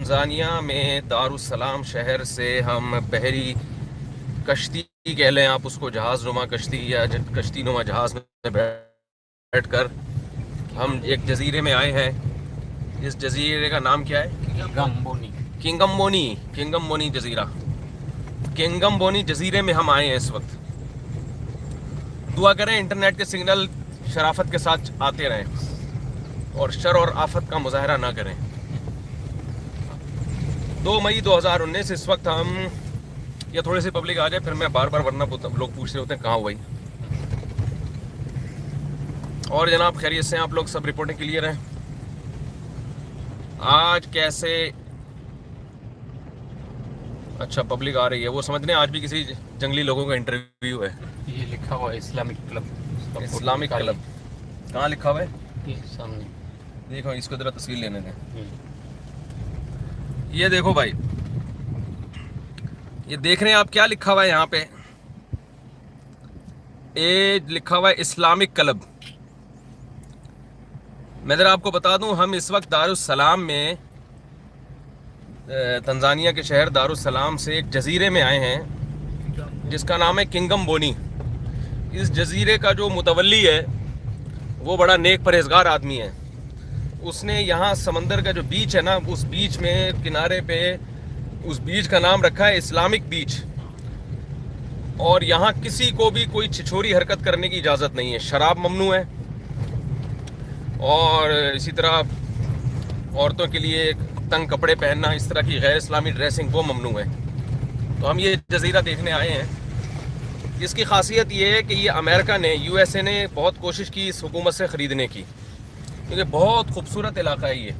Tanzania में दारुसलाम शहर से हम बहरी कश्ती कह लें आप उसको, जहाज़ नुमा कश्ती या कश्ती नुमा जहाज़ में बैठ कर हम एक जजीरे में आए हैं। इस जजीरे का नाम क्या है? गम्बोनी। किंगम्बोनी। किंगम्बोनी जजीरा, किंगम्बोनी जजीरे में हम आए हैं इस वक्त। दुआ करें इंटरनेट के सिग्नल शराफत के साथ आते रहें और शर और आफत का मुजाहरा ना करें। 2 मई 2019 इस वक्त हम, या थोड़ी सी पब्लिक आ जाए फिर मैं बार बार, वरना लोग पूछ रहे होते हैं कहाँ हो भाई। और जनाब खैरियत से आप लोग सब, रिपोर्टिंग क्लियर है? आज कैसे? अच्छा पब्लिक आ रही है, वो समझने आज भी किसी जंगली लोगों का इंटरव्यू है। ये लिखा हुआ है इस्लामिक क्लब। इस्लामिक क्लब कहाँ लिखा हुआ है? ये सामने देखो इसको जरा तस्वीर लेने दें। ये देखो भाई, ये देख रहे हैं आप क्या लिखा हुआ है यहाँ पे? ये लिखा हुआ है इस्लामिक क्लब। मैं जरा आपको बता दूं, हम इस वक्त दारुसलाम में, तंजानिया के शहर दारुसलाम से एक जजीरे में आए हैं जिसका नाम है किंगम्बोनी। इस जजीरे का जो मुतवल्ली है वो बड़ा नेक परहेजगार आदमी है। उसने यहाँ समंदर का जो बीच है ना, उस बीच में किनारे पे, उस बीच का नाम रखा है इस्लामिक बीच। और यहाँ किसी को भी कोई छिछोरी हरकत करने की इजाज़त नहीं है। शराब ममनू है और इसी तरह औरतों के लिए तंग कपड़े पहनना, इस तरह की गैर इस्लामी ड्रेसिंग, वो ममनू है। तो हम ये जजीरा देखने आए हैं। इसकी खासियत ये है कि ये अमेरिका ने, यूएसए ने बहुत कोशिश की इस हुकूमत से ख़रीदने की, क्योंकि बहुत खूबसूरत इलाका है ये,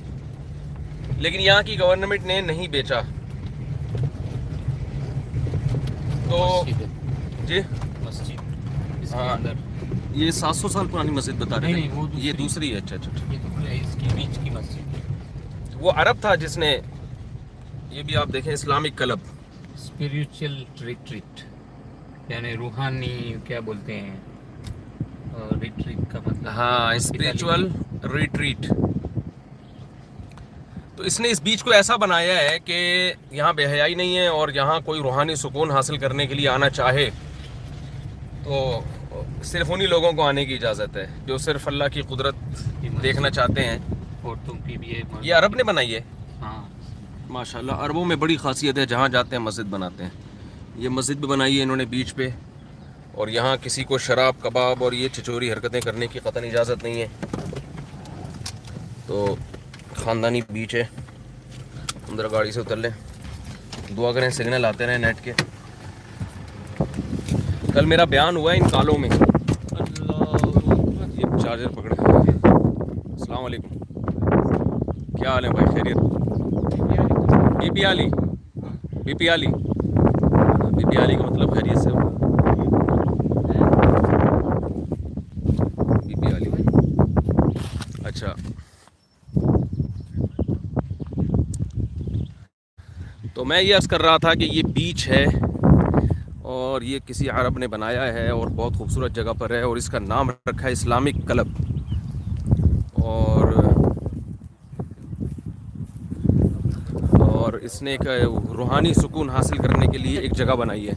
लेकिन यहाँ की गवर्नमेंट ने नहीं बेचा। तो जी मस्जिद इसके हाँ, अंदर ये 700 साल पुरानी मस्जिद बता रहे नहीं, थे। वो ये दूसरी है। अच्छा अच्छा। ये तो इसकी बीच की मस्जिद। वो अरब था जिसने, ये भी आप देखें इस्लामिक क्लब। स्पिरिचुअल रिट्रीट यानी रूहानी, क्या बोलते हैं, रिट्रीट का मतलब। हाँ, स्पिरिचुअल रिट्रीट। तो इसने इस बीच को ऐसा बनाया है कि यहाँ बेहयाई नहीं है, और यहाँ कोई रूहानी सुकून हासिल करने के लिए आना चाहे तो सिर्फ उन्हीं लोगों को आने की इजाज़त है जो सिर्फ अल्लाह की कुदरत देखना चाहते हैं। औरतों की भी है। ये अरब ने बनाई है। हाँ, माशाल्लाह, अरबों में बड़ी खासियत है, जहाँ जाते हैं मस्जिद बनाते हैं। ये मस्जिद भी बनाई है इन्होंने बीच पे, और यहाँ किसी को शराब, कबाब और ये छिछोरी हरकतें करने की कतई इजाज़त नहीं है। तो ख़ानदानी बीच है, अंदर गाड़ी से उतर लें। दुआ करें सिग्नल आते रहें नेट के। कल मेरा बयान हुआ है इन कालों में। ये चार्जर पकड़े। अस्सलाम वालेकुम, क्या हाल है भाई? खैरियत? बीपी आली, बीपी आली, बीपी आली का मतलब खैरियत से हो? बीपी आली, अच्छा। तो मैं ये अर्ज़ कर रहा था कि ये बीच है और ये किसी अरब ने बनाया है और बहुत खूबसूरत जगह पर है, और इसका नाम रखा है इस्लामिक क्लब। और इसने एक रूहानी सुकून हासिल करने के लिए एक जगह बनाई है।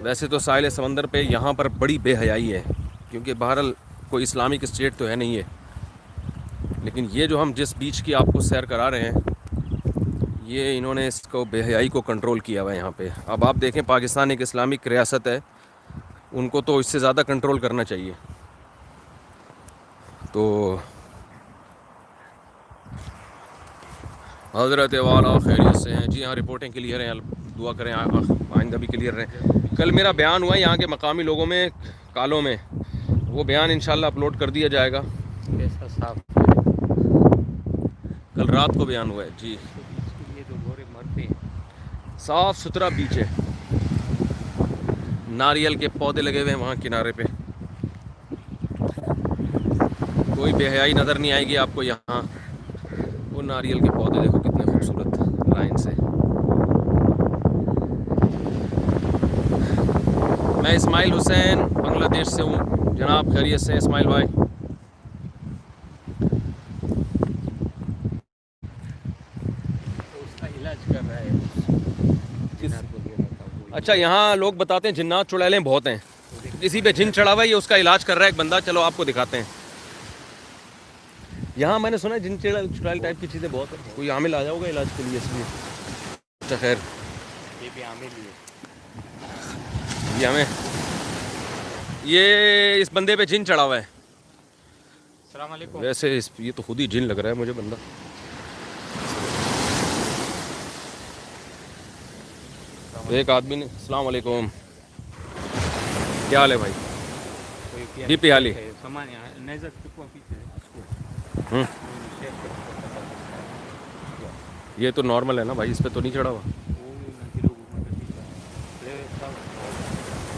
वैसे तो साहिल समंदर पे यहाँ पर बड़ी बेहयाई है, क्योंकि बहरहाल कोई इस्लामिक स्टेट तो है नहीं है, लेकिन ये जो हम जिस बीच की आपको सैर करा रहे हैं, ये इन्होंने इसको बेहयाई को कंट्रोल किया हुआ है यहाँ पे। अब आप देखें, पाकिस्तान एक इस्लामिक रियासत है, उनको तो इससे ज़्यादा कंट्रोल करना चाहिए। तो हज़रत वाला खैरियत से हैं? जी हाँ, रिपोर्टिंग क्लियर है, दुआ करें आइंदा भी क्लियर रहें। कल मेरा बयान हुआ है यहाँ के मकामी लोगों में, कालों में, वो बयान इंशाल्लाह अपलोड कर दिया जाएगा। कैसा साफ कल रात को बयान हुआ है जी। ये तो गोरे मरते हैं। साफ़ सुथरा बीच है, नारियल के पौधे लगे हुए हैं वहाँ किनारे पे। कोई बेहयाई नज़र नहीं आएगी आपको यहाँ। वो नारियल के पौधे देखो कितने खूबसूरत लाइन से। मैं इस्माइल हुसैन बांग्लादेश से हूँ जनाब। खैरियत से इस्माइल भाई? रहा है जिन्नात वगैरह का वो। अच्छा, यहाँ लोग बताते हैं जिन्नात चुड़ैलें बहुत हैं, किसी पे जिन चढ़ा हुआ है, ये उसका इलाज कर रहा है एक बंदा। चलो आपको दिखाते हैं। यहाँ मैंने सुना है जिन चुड़ैल टाइप की चीज़ें बहुत है। कोई आमिल आया होगा इलाज के लिए इसलिए। अच्छा खैर, ये भी आमिल ही है। ये हमें ये इस बंदे पे जिन चढ़ा हुआ है। अस्सलाम वालेकुम। वैसे ये तो खुद ही जिन लग रहा है मुझे बंदा। एक आदमी ने, अस्सलाम वालेकुम, क्या हाल है भाई? जी पियाली। सामान यहाँ नजर चुका पीछे इसको। ये तो नॉर्मल है ना भाई, इस पे तो नहीं चढ़ा हुआ।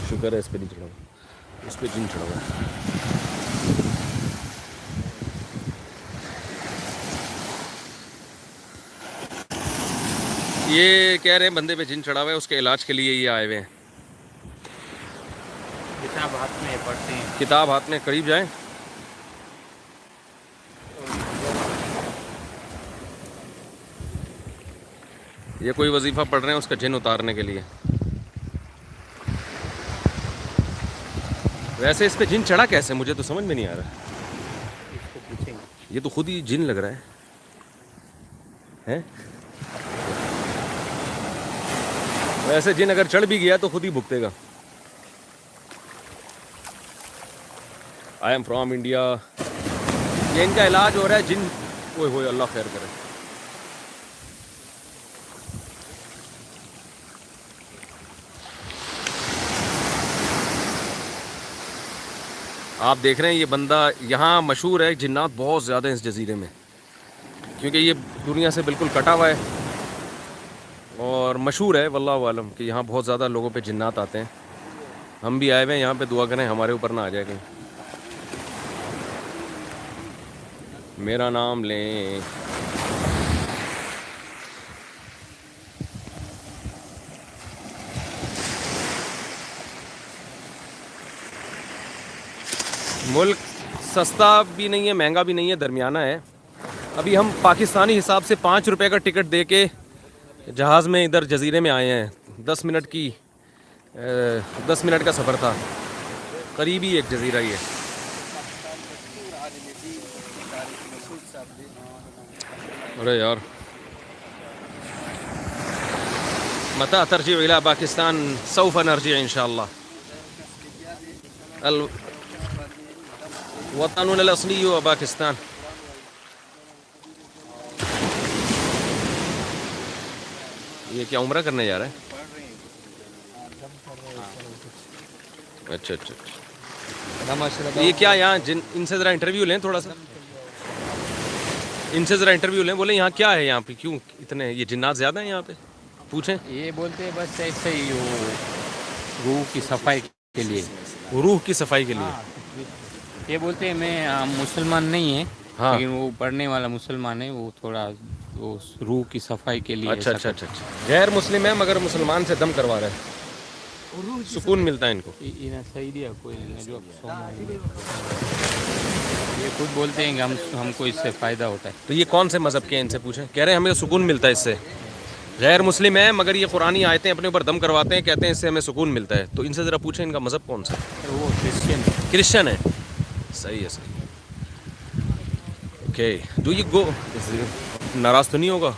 शुक्र है इस पे नहीं चढ़ा हुआ, इस पे जिन चढ़ा हुआ है। ये कह रहे हैं बंदे पे जिन चढ़ा हुआ है, उसके इलाज के लिए ये आए हुए हैं। किताब हाथ में पढ़ते हैं। किताब हाथ में, करीब जाएं। ये कोई वजीफा पढ़ रहे हैं उसका जिन उतारने के लिए। वैसे इस पे जिन चढ़ा कैसे, मुझे तो समझ में नहीं आ रहा। इसको पूछेंगे। ये तो खुद ही जिन लग रहा है, हैं? वैसे जिन अगर चढ़ भी गया तो खुद ही भुगतेगा। I am from India. ये इनका इलाज हो रहा है जिन। ओए होए, अल्लाह खैर करे। आप देख रहे हैं ये बंदा यहाँ मशहूर है। जिन्नात बहुत ज़्यादा हैं इस जजीरे में, क्योंकि ये दुनिया से बिल्कुल कटा हुआ है और मशहूर है वल्लाहु आलम कि यहाँ बहुत ज़्यादा लोगों पे जिन्नात आते हैं। हम भी आए हुए हैं यहाँ पे, दुआ करें हमारे ऊपर ना आ जाए कहीं। मेरा नाम लें। मुल्क सस्ता भी नहीं है, महंगा भी नहीं है, दरमियाना है। अभी हम पाकिस्तानी हिसाब से 5 रुपए का टिकट दे के जहाज़ में इधर जजीरे में आए हैं। 10 मिनट का सफ़र था। करीबी एक जजीरा ही है। अरे यार, मता तरजी इला पाकिस्तान सौफ नरजी इंशाअल्लाह। अल वतनुल असली व पाकिस्तान। ये क्या उम्रा करने जा रहा है? अच्छा अच्छा अच्छा। ये क्या यहाँ जिन, इनसे ज़रा इंटरव्यू लें थोड़ा सा, इनसे ज़रा इंटरव्यू लें। बोले यहाँ क्या है, यहाँ पे क्यों इतने ये जिन्नात ज़्यादा हैं यहाँ पे? पूछें। ये बोलते हैं बस ऐसे ही वो रूह की सफाई के लिए। रूह की सफाई के लिए। ये बोलते हैं मैं मुसलमान नहीं है, हाँ। लेकिन वो पढ़ने वाला मुसलमान है, वो थोड़ा वो रूह की सफाई के लिए। अच्छा अच्छा अच्छा अच्छा। गैर मुस्लिम है मगर मुसलमान से दम करवा रहा है, सुकून मिलता है इनको। सही दिया कोई जो ये खुद बोलते हैं कि हमको इससे फ़ायदा होता है। तो ये कौन से मज़हब के हैं, इनसे पूछें। कह रहे हैं हमें सुकून मिलता है इससे। गैर मुस्लिम है मगर ये कुरानी आयतें अपने ऊपर दम करवाते हैं, कहते हैं इससे हमें सुकून मिलता है। तो इनसे ज़रा पूछें इनका मज़हब कौन सा है। वो क्रिश्चियन है। सही है, सही। ओके, डू यू गो, नाराज़ तो नहीं होगा?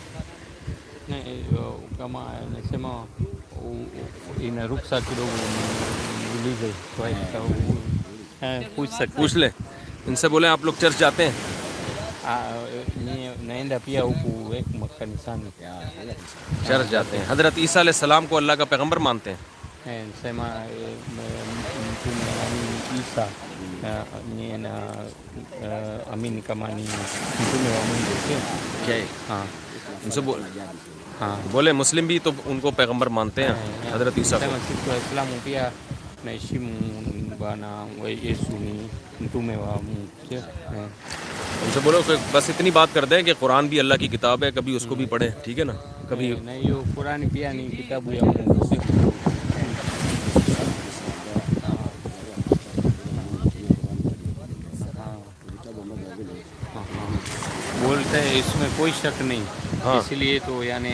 पूछ ले इनसे, बोले आप लोग चर्च जाते हैं? naenda pia huku makanisani. Church जाते हैं। हज़रत ईसा अलैहिस्सलाम को अल्लाह का पैगंबर मानते हैं? Sema mtume Isa ni na amini kama ni mtume wa Mungu, sio? क्या है? हाँ उनसे हाँ। बोले मुस्लिम भी तो उनको पैगंबर मानते हैं, हज़रत ईसा को। Sema sisi Waislamu pia naheshimu Bwana Yesu ni mtume wa Mungu, sio? उनसे बोलो कि बस इतनी बात कर दें कि कुरान भी अल्लाह की किताब है, कभी उसको भी पढ़ें, ठीक है ना? कभी na hiyo Qurani pia ni kitabu ya Mungu, sio? बोलते हैं इसमें कोई शक नहीं। हाँ। इसलिए तो यानी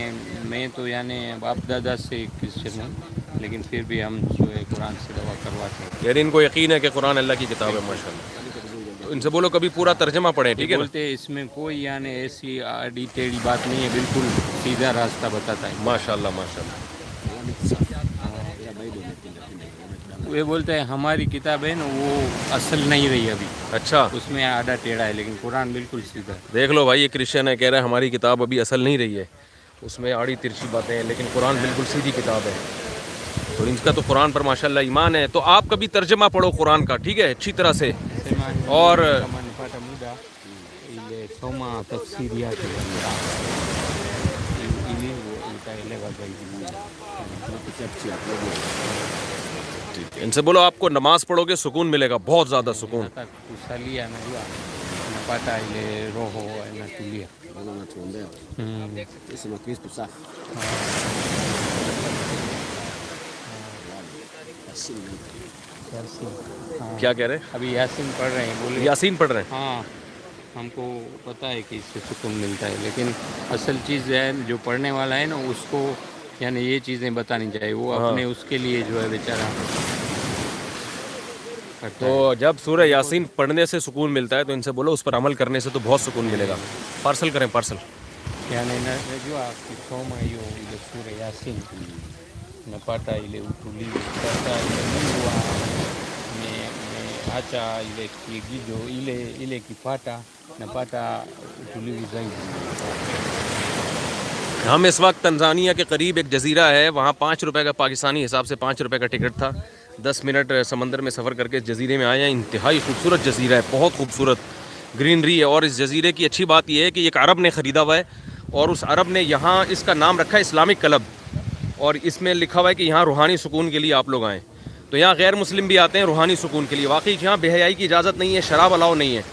मैं तो यानी बाप दादा से क्रिश्चियन हूँ, लेकिन फिर भी हम जो है कुरान से दवा करवाते हैं। यानी इनको यकीन है कि कुरान अल्लाह की किताब है, माशाल्लाह। तो इनसे बोलो कभी पूरा तर्जमा पढ़ें, ठीक है ना? बोलते हैं इसमें कोई यानी ऐसी आड़ी टेढ़ी बात नहीं है, बिल्कुल सीधा रास्ता बताता है। माशाल्लाह माशाल्लाह। वे बोलते हैं हमारी किताब है ना वो असल नहीं रही अभी, अच्छा, उसमें आड़ा टेढ़ा है, लेकिन कुरान बिल्कुल सीधा है। देख लो भाई, ये क्रिश्चियन है, कह रहा है हमारी किताब अभी असल नहीं रही है, उसमें आड़ी तिरछी बातें हैं, लेकिन कुरान बिल्कुल सीधी किताब है। तो इनका तो कुरान पर माशाल्लाह ईमान है। तो आप कभी तर्जमा पढ़ो कुरान का, ठीक है, अच्छी तरह से। और इनसे बोलो आपको नमाज पढ़ोगे सुकून मिलेगा, बहुत ज़्यादा सुकून। क्या कह रहे हैं? अभी यासीन पढ़ रहे हैं, बोले यासीन पढ़ रहे हैं। हाँ, हमको पता है कि इससे सुकून मिलता है, लेकिन असल चीज़ है जो पढ़ने वाला है ना उसको यानी ये चीज़ें बतानी चाहिए, वो हाँ। अपने उसके लिए जो है बेचारा करता तो है। जब सूरह यासीन पढ़ने से सुकून मिलता है तो इनसे बोलो उस पर अमल करने से तो बहुत सुकून मिलेगा। पार्सल करें, पार्सल। यानी najua akisoma ile sura Yasin napata ile utulivu. Sasa ile Mungu ameacha ile kiigizo ile kipata napata utulivu zaidi। हम इस वक्त तंजानिया के करीब एक जजीरा है, वहाँ 5 रुपये का, पाकिस्तानी हिसाब से 5 रुपये का टिकट था। 10 मिनट समंदर में सफ़र करके इस जजीरे में आए हैं। इंतहाई खूबसूरत जजीरा है, बहुत खूबसूरत ग्रीनरी है। और इस जजीरे की अच्छी बात यह है कि एक अरब ने ख़रीदा हुआ है, और उस अरब ने यहाँ इसका नाम रखा है इस्लामिक क्लब, और इसमें लिखा हुआ है कि यहाँ रूहानी सुकून के लिए आप लोग आएँ। तो यहाँ गैर मुस्लिम भी आते हैं रूहानी सुकून के लिए। वाकई यहाँ बेहयाई की इजाज़त नहीं है, शराब अलाउ नहीं है,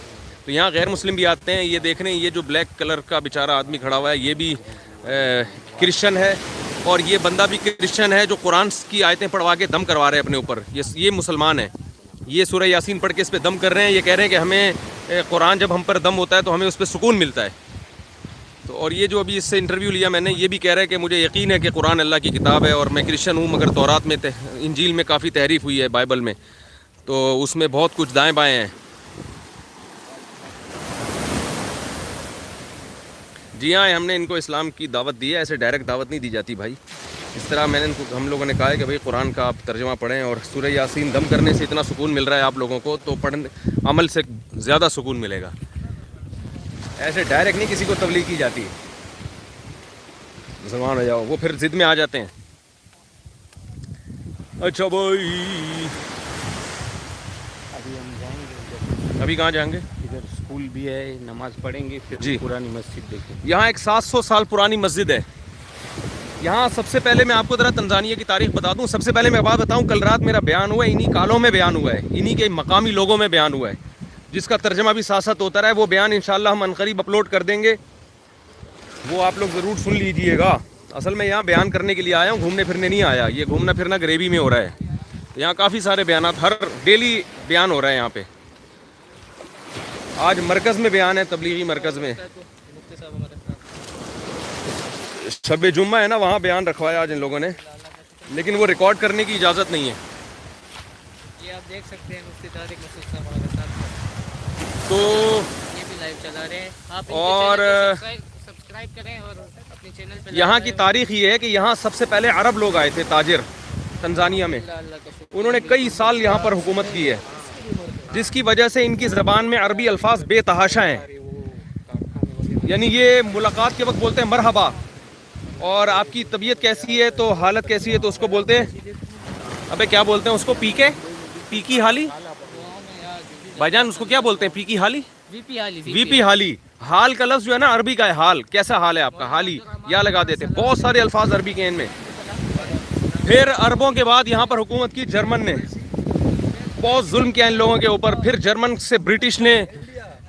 तो यहाँ गैर मुस्लिम भी आते हैं। ये देख रहे हैं, ये जो ब्लैक कलर का बेचारा आदमी खड़ा हुआ है ये भी क्रिश्चियन है, और ये बंदा भी क्रिश्चियन है जो कुरान की आयतें पढ़वा के दम करवा रहे हैं अपने ऊपर। ये मुसलमान है, ये सूरह यासीन पढ़ के इस पर दम कर रहे हैं। ये कह रहे हैं कि हमें कुरान जब हम पर दम होता है तो हमें उस पर सुकून मिलता है। तो और ये जो अभी इससे इंटरव्यू लिया मैंने, ये भी कह रहा है कि मुझे यकीन है कि कुरान अल्लाह की किताब है, और मैं क्रिश्चियन हूँ, मगर तौरात में इंजील में काफ़ी तहरीफ हुई है, बाइबल में, तो उसमें बहुत कुछ दाएँ बाएँ हैं। जी हाँ, हमने इनको इस्लाम की दावत दी है, ऐसे डायरेक्ट दावत नहीं दी जाती भाई। इस तरह मैंने इनको, हम लोगों ने कहा है कि भाई कुरान का आप तर्जुमा पढ़ें, और सूरह यासीन दम करने से इतना सुकून मिल रहा है आप लोगों को, तो पढ़ने अमल से ज़्यादा सुकून मिलेगा। ऐसे डायरेक्ट नहीं किसी को तबलीग की जाती। मुसलमान हो जाओ, वो फिर ज़िद में आ जाते हैं। अच्छा भाई, अभी हम जाएंगे, अभी कहाँ जाएंगे? इधर स्कूल भी है, नमाज पढ़ेंगे, फिर जी। पुरानी मस्जिद देखेंगे। यहाँ एक 700 साल पुरानी मस्जिद है। यहाँ सबसे पहले मैं आपको ज़रा तंजानिया की तारीख बता दूँ। सबसे पहले मैं बात बताऊँ, कल रात मेरा बयान हुआ है, इन्हीं कालों में बयान हुआ है, इन्हीं के मकामी लोगों में बयान हुआ है, जिसका तर्जमा भी साथ साथ होता रहा है। वो बयान इंशाल्लाह हम अनकरीब अपलोड कर देंगे, वो आप लोग ज़रूर सुन लीजिएगा। असल में यहाँ बयान करने के लिए आया हूँ, घूमने फिरने नहीं आया। ये घूमना फिरना ग्रेवी में हो रहा है। तो यहाँ काफ़ी सारे बयान, हर डेली बयान हो रहा है यहाँ पे। आज मरकज़ में बयान है, तबलीगी मरकज़ में शब जुम्मा है ना, वहाँ बयान रखवाया आज इन लोगों ने, लेकिन वो रिकॉर्ड करने की इजाज़त नहीं है। ये आप देख सकते हैं मुफ्ती तारिक मसूद साहब हमारे साथ, तो ये भी लाइव चला रहे हैं। आप और सब्सक्राइब करें और अपने चैनल पे यहाँ की तारीख ये है कि यहाँ सबसे पहले अरब लोग आए थे, ताजिर, तंजानिया में। अल्लाह का शुक्र। उन्होंने कई साल यहाँ पर हुकूमत की है, जिसकी वजह से इनकी ज़बान में अरबी अल्फाज बेतहाशा हैं। यानी ये मुलाकात के वक्त बोलते हैं मरहबा, और आपकी तबीयत कैसी है, तो हालत कैसी है, तो उसको बोलते हैं, अबे क्या बोलते हैं उसको, पीकी हाली भाईजान, उसको क्या बोलते हैं, पीकी हाली, वीपी हाली। हाल का लफ्ज़ जो है ना अरबी का है, हाल, कैसा हाल है आपका, हाली, या लगा देते हैं। बहुत सारे अल्फाज अरबी के इनमें। फिर अरबों के बाद यहाँ पर हुकूमत की जर्मन ने, बहुत जुल्म किया इन लोगों के ऊपर। फिर जर्मन से ब्रिटिश ने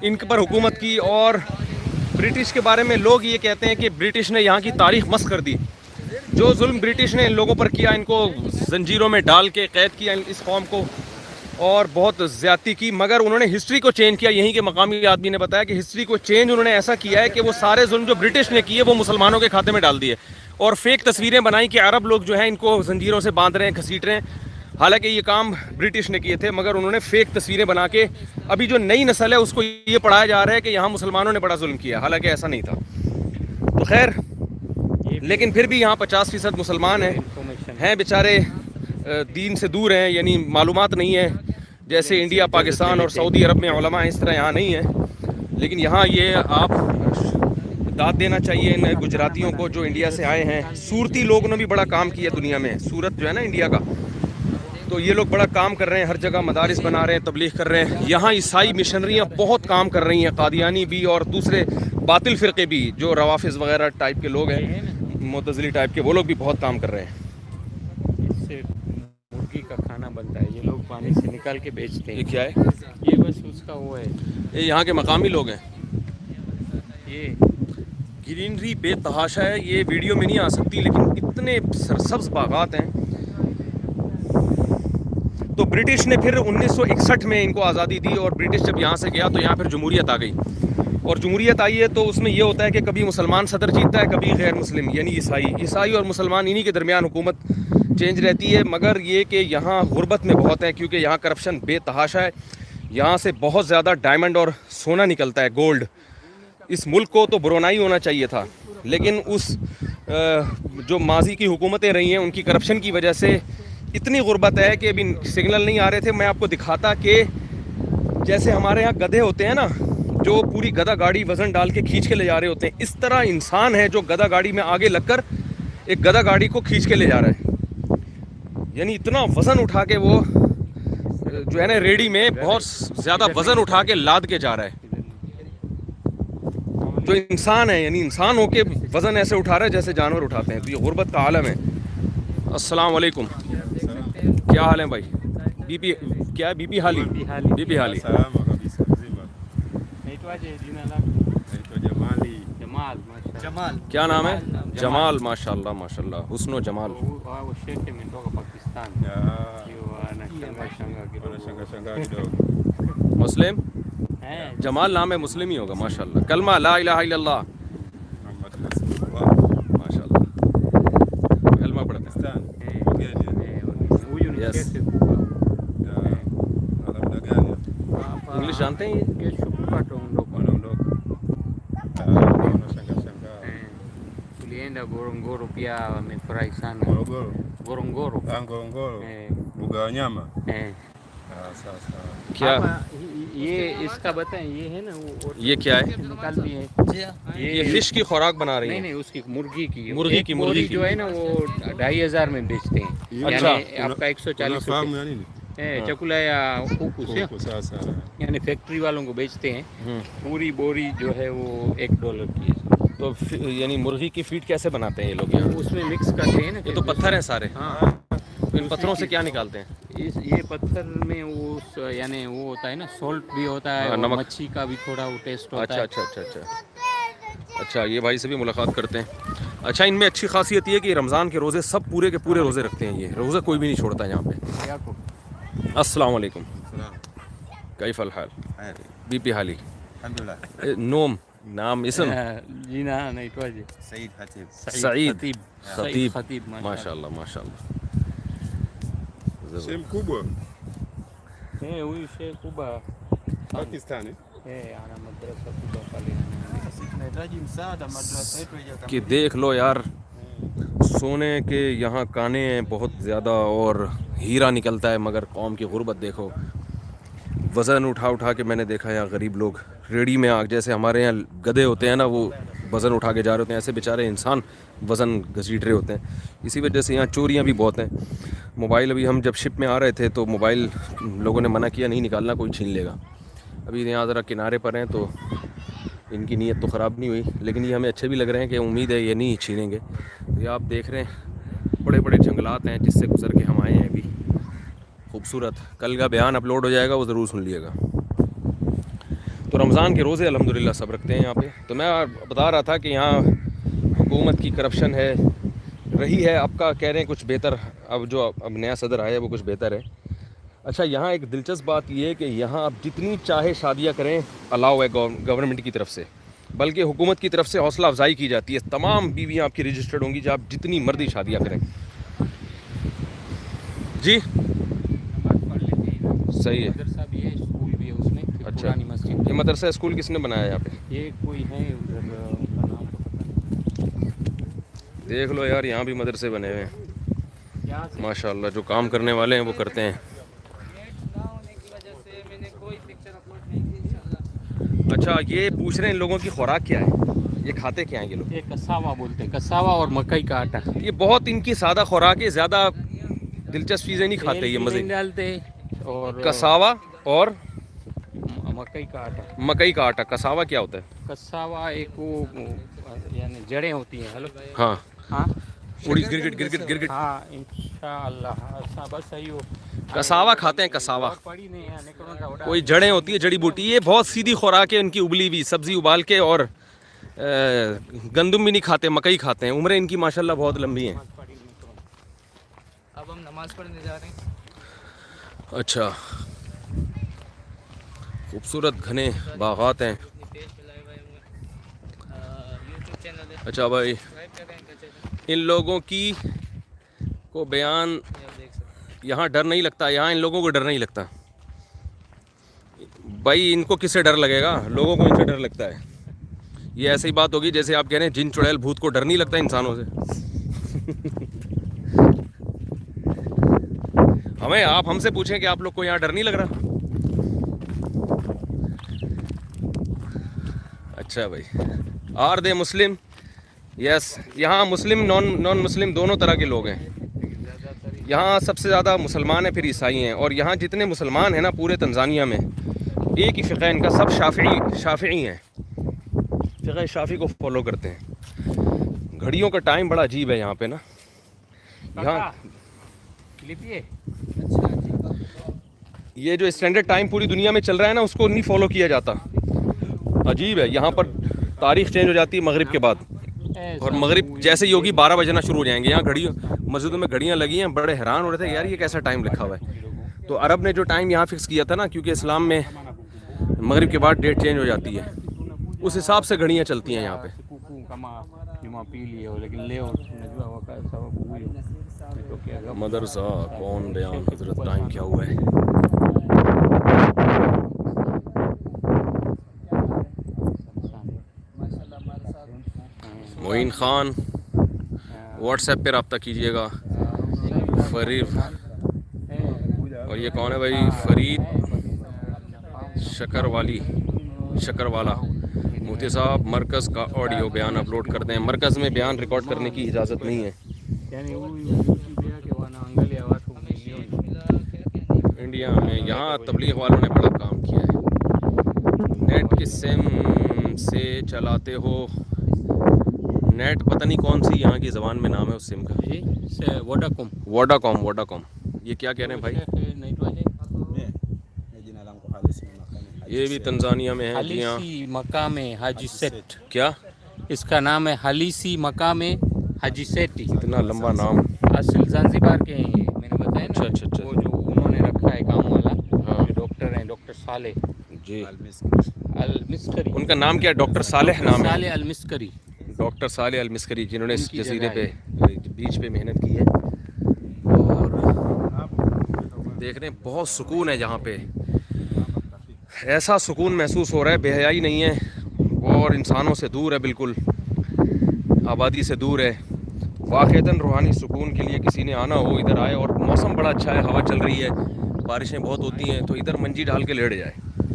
इनके पर हुकूमत की, और ब्रिटिश के बारे में लोग ये कहते हैं कि ब्रिटिश ने यहाँ की तारीख मस्त कर दी। जो जुल्म ब्रिटिश ने इन लोगों पर किया, इनको जंजीरों में डाल के कैद किया इस कौम को, और बहुत ज़्यादती की, मगर उन्होंने हिस्ट्री को चेंज किया। यहीं के मकामी आदमी ने बताया कि हिस्ट्री को चेंज उन्होंने ऐसा किया है कि वो सारे जुल्म जो ब्रिटिश ने किए वो मुसलमानों के खाते में डाल दिए, और फेक तस्वीरें बनाई कि अरब लोग जो हैं इनको जंजीरों से बांध रहे हैं, घसीट रहे हैं। हालांकि ये काम ब्रिटिश ने किए थे, मगर उन्होंने फेक तस्वीरें बना के अभी जो नई नस्ल है उसको ये पढ़ाया जा रहा है कि यहाँ मुसलमानों ने बड़ा जुल्म किया, हालांकि ऐसा नहीं था। तो खैर, लेकिन फिर भी यहाँ 50% मुसलमान हैं बेचारे दीन से दूर हैं, यानी मालूमात नहीं है। जैसे इंडिया, पाकिस्तान और सऊदी अरब में उलमा इस तरह यहाँ नहीं है। लेकिन यहाँ ये आप दाद देना चाहिए इन गुजरातियों को जो इंडिया से आए हैं। सूरती लोगों ने भी बड़ा काम किया दुनिया में, सूरत जो है ना इंडिया का, तो ये लोग बड़ा काम कर रहे हैं, हर जगह मदारिस बना रहे हैं, तबलीग कर रहे हैं। यहाँ ईसाई मिशनरियाँ बहुत काम कर रही हैं, कादियानी भी और दूसरे बातिल फ़िरक़े भी, जो रवाफ़िज़ वगैरह टाइप के लोग हैं, मुतज़िली टाइप के, वो लोग भी बहुत काम कर रहे हैं। इससे मुर्गी का खाना बनता है, ये लोग पानी से निकाल के बेचते हैं। ये क्या है? ये बस उसका वो है, ये यहाँ के मकामी लोग हैं। ये ग्रीनरी बेतहाशा है, ये वीडियो में नहीं आ सकती, लेकिन इतने सरसब्ज़ बागात हैं। तो ब्रिटिश ने फिर 1961 में इनको आज़ादी दी, और ब्रिटिश जब यहाँ से गया तो यहाँ फिर जमहूरियत आ गई। और जमहूरियत आई है तो उसमें ये होता है कि कभी मुसलमान सदर जीतता है, कभी गैर मुस्लिम यानी ईसाई और मुसलमान, इन्हीं के दरमियान हुकूमत चेंज रहती है। मगर ये कि यहाँ गुर्बत में बहुत है, क्योंकि यहाँ करप्शन बेतहाशा है। यहाँ से बहुत ज़्यादा डायमंड और सोना निकलता है, गोल्ड। इस मुल्क को तो ब्रुनाई होना चाहिए था, लेकिन उस जो माजी की हुकूमतें रही हैं उनकी करप्शन की वजह से इतनी गुर्बत है कि अभी सिग्नल नहीं आ रहे थे। मैं आपको दिखाता कि जैसे हमारे यहाँ गधे होते हैं ना, जो पूरी गधा गाड़ी वज़न डाल के खींच के ले जा रहे होते हैं, इस तरह इंसान है जो गधा गाड़ी में आगे लगकर एक गधा गाड़ी को खींच के ले जा रहा है। यानी इतना वज़न उठा के वो जो है ना रेडी में बहुत ज़्यादा वज़न उठा के लाद के जा रहा है। जो इंसान है, यानी इंसान होके वज़न ऐसे उठा रहा है जैसे जानवर उठाते हैं। तो ये गुर्बत का आलम है। अस्सलाम वालेकुम, क्या हाल है भाई? बीपी क्या है? बीपी हाली, बीपी हाली। जमाल, क्या नाम है? जमाल, माशाल्लाह माशाल्लाह, हुस्नो जमाल। मुस्लिम जमाल नाम है, मुस्लिम ही होगा माशाल्लाह। कलमा ला इलाहा इल्लल्लाह, माशाल्लाह, कलमा पढ़ते हैं। यस, इंग्लिश जानते हैं ये? Tulienda Ngorongoro pia wamefurahi sana. Ngorongoro. Ngorongoro. Mbuga wa wanyama. Sasa. क्या ये इसका बताएं, ये है ना वो ये क्या है? निकाल दिए। ये फिश की खुराक बना रही नहीं है? नहीं, उसकी मुर्गी की मुर्गी की जो है ना वो 2500 में बेचते हैं। अच्छा। यानी आपका 140 Unafahamu ya nini? चकुला या कुकू से, Huku sasa. यानी फैक्ट्री वालों को बेचते हैं। पूरी बोरी जो है वो $1 की है। तो यानी मुर्गी की फीड कैसे बनाते हैं ये लोग यहाँ? उसमें मिक्स करते हैं ना। ये तो पत्थर हैं सारे। हाँ, तो इन पत्थरों से क्या निकालते हैं? ये पत्थर में वो यानी वो होता है ना, सॉल्ट भी होता है, हाँ, और नमक। मच्छी का भी थोड़ा वो टेस्ट होता अच्छा है। अच्छा अच्छा अच्छा अच्छा, ये भाई से भी मुलाकात करते हैं। अच्छा, इनमें अच्छी खासियत ये है कि रमज़ान के रोज़े सब पूरे के पूरे रोज़े रखते हैं। ये रोज़ा कोई भी नहीं छोड़ता है यहाँ पे। अस्सलाम वालेकुम, कैफल हाल? बीपी हाली, नोम नाम इसम? जी ना, नहीं तो जी सईद खतीब खतीब, माशाल्लाह माशाल्लाह। Sehemu kubwa huyu shehe kubwa Pakistani. ana madrasa kubwa pale, tunahitaji msaada, madrasa yetu haijakamilika। कि देख लो यार, सोने के यहाँ काने हैं बहुत ज़्यादा और हीरा निकलता है, मगर कौम की गुर्बत देखो। वज़न उठा उठा के मैंने देखा यहाँ गरीब लोग रेडी में आग, जैसे हमारे यहाँ गधे होते हैं ना, वो वज़न उठा के जा रहे होते हैं, ऐसे बेचारे इंसान वज़न घसीट रहे होते हैं। इसी वजह से यहाँ चोरियाँ भी बहुत हैं। मोबाइल अभी हम जब शिप में आ रहे थे तो मोबाइल लोगों ने मना किया नहीं निकालना, कोई छीन लेगा। अभी यहाँ ज़रा किनारे पर हैं तो इनकी नीयत तो ख़राब नहीं हुई, लेकिन ये हमें अच्छे भी लग रहे हैं कि उम्मीद है ये नहीं छीनेंगे। तो ये आप देख रहे हैं बड़े बड़े जंगलात हैं जिससे गुज़र के हम आए हैं। अभी खूबसूरत, कल का बयान अपलोड हो जाएगा, वो ज़रूर सुन लीजिएगा। तो रमज़ान के रोज़े अल्हम्दुलिल्लाह सब रखते हैं यहाँ पे। तो मैं बता रहा था कि यहाँ हुकूमत की करप्शन है, रही है। अब का कह रहे हैं कुछ बेहतर, अब जो अब नया सदर आया है वो कुछ बेहतर है। अच्छा, यहाँ एक दिलचस्प बात ये है कि यहाँ आप जितनी चाहे शादियाँ करें अलाउ है गवर्नमेंट की तरफ से, बल्कि हुकूमत की तरफ से हौसला अफजाई की जाती है। तमाम बीवियाँ आपकी रजिस्टर्ड होंगी, जब आप जितनी मर्जी शादियाँ करें। जी सही है। मदरसा भी है, स्कूल भी है उसमें। अच्छा, पुरानी मस्जिद। ये मदरसा स्कूल किसने बनाया है यहाँ पे? ये कोई है उधर, उनका नाम तो पता नहीं। देख लो यार, यहाँ भी मदरसे बने हुए हैं यहाँ से माशाल्लाह। जो काम करने वाले हैं वो करते हैं। नेट ना होने की वजह से मैंने कोई पिक्चर अपलोड नहीं की इंशाल्लाह। अच्छा, ये पूछ रहे हैं इन लोगों की खुराक क्या है, ये खाते क्या हैं ये लोग? ये कसावा बोलते हैं, कसावा और मकई का आटा। ये बहुत इनकी सादा खुराक है, ज़्यादा दिलचस्प चीज़ें नहीं खाते ये तेल मज़े। नहीं डालते और कसावा और मकई का आटा। मकई का आटा। कसावा क्या होता है? कसावा एक वो यानी जड़ें होती हैं। हेलो हाँ, हाँ उड़ी गिरगिट। हाँ इंशाअल्लाह, हाँ बस सही हो। कसावा खाते हैं, कसावा। और पड़ी नहीं है निकलना था उड़ा। कोई जड़ें होती है, जड़ी बूटी। ये बहुत सीधी खुराक है इनकी, उबली हुई सब्ज़ी उबाल के। और गंदम भी नहीं खाते, मकई खाते हैं। उम्रें इनकी माशाल्लाह बहुत लंबी हैं। अब हम नमाज पढ़ने जा रहे हैं। अच्छा, खूबसूरत घने बागात हैं। अपनी पेज पे लाइव आए हुए हैं, यूट्यूब चैनल है, अच्छा भाई, सब्सक्राइब करें इनका चैनल। इन लोगों की को बयान, ये आप देख सकते हैं। यहाँ डर नहीं लगता, यहाँ इन लोगों को डर नहीं लगता भाई। इनको किससे डर लगेगा? लोगों को इनसे डर लगता है। ये ऐसी बात होगी जैसे आप कह रहे हैं जिन चुड़ैल भूत को डर नहीं लगता इंसानों से। हमें आप हमसे पूछें कि आप लोग को यहाँ डर नहीं लग रहा? अच्छा भाई, आर दे मुस्लिम? यस, यहाँ मुस्लिम नॉन मुस्लिम दोनों तरह के लोग हैं। यहाँ सबसे ज़्यादा मुसलमान हैं, फिर ईसाई हैं। और यहाँ जितने मुसलमान हैं ना पूरे तंजानिया में, एक ही फ़िक़्ह है इनका, सब शाफ़िई हैं। फ़िक़्ह शाफ़ी को फॉलो करते हैं। घड़ियों का टाइम बड़ा अजीब है यहाँ पे ना। यहाँ लिपिए ये जो स्टैंडर्ड टाइम पूरी दुनिया में चल रहा है ना, उसको नहीं फॉलो किया जाता। अजीब है। यहाँ पर तारीख चेंज हो जाती है मगरिब के बाद, और मगरिब जैसे ही होगी 12 बजना शुरू हो जाएंगे। यहाँ घड़ी मस्जिदों में घड़ियाँ लगी हैं। बड़े हैरान हो रहे थे यार, ये कैसा टाइम लिखा हुआ है। तो अरब ने जो टाइम यहाँ फिक्स किया था ना, क्योंकि इस्लाम में मगरिब के बाद डेट चेंज हो जाती है, उस हिसाब से घड़ियाँ चलती हैं यहाँ पे। मदरसा कौन बयान हजरत टाइम क्या हुआ है? मोइन खान, व्हाट्सएप पे रब्ता कीजिएगा। फरीद, और ये कौन है भाई? फरीद शकरवाला। मुफ्ती साहब मरकज़ का ऑडियो बयान अपलोड करते हैं। मरकज़ में बयान रिकॉर्ड करने की इजाज़त नहीं है इंडिया में। यहाँ तबलीग वालों ने बड़ा काम किया है। नेट किस सिम से चलाते हो? नेट पता नहीं कौन सी यहाँ की ज़बान में नाम है उस सिम का। वोडाकॉम। ये क्या कह रहे हैं भाई? ये भी तंजानिया में है जी। हाँ, मकाम हाजी सेट। क्या इसका नाम है? हलीसी मकाम हाजी सेट। इतना लंबा नाम। असल ज़ांज़ीबार के हैं ये, मैंने बताया ना। अच्छा। वो जो उन्होंने रखा है काम वाला, हाँ। जो डॉक्टर हैं, डॉक्टर सालेह जी अल-मिस्करी। उनका नाम क्या है? डॉक्टर सालेह नाम है। सालेह अल-मिस्करी। डॉक्टर सालेह अल-मिस्करी, जिन्होंने इस उनकी जजीरे जगह पे बीच पे मेहनत की है। और देख रहे हैं बहुत सुकून है यहाँ पे। ऐसा सुकून महसूस हो रहा है, बेहयाई नहीं है और इंसानों से दूर है, बिल्कुल आबादी से दूर है। वाक़ईतन रूहानी सुकून के लिए किसी ने आना हो, इधर आए। और मौसम बड़ा अच्छा है, हवा चल रही है, बारिशें बहुत होती हैं, तो इधर मंजी डाल के लेट जाए।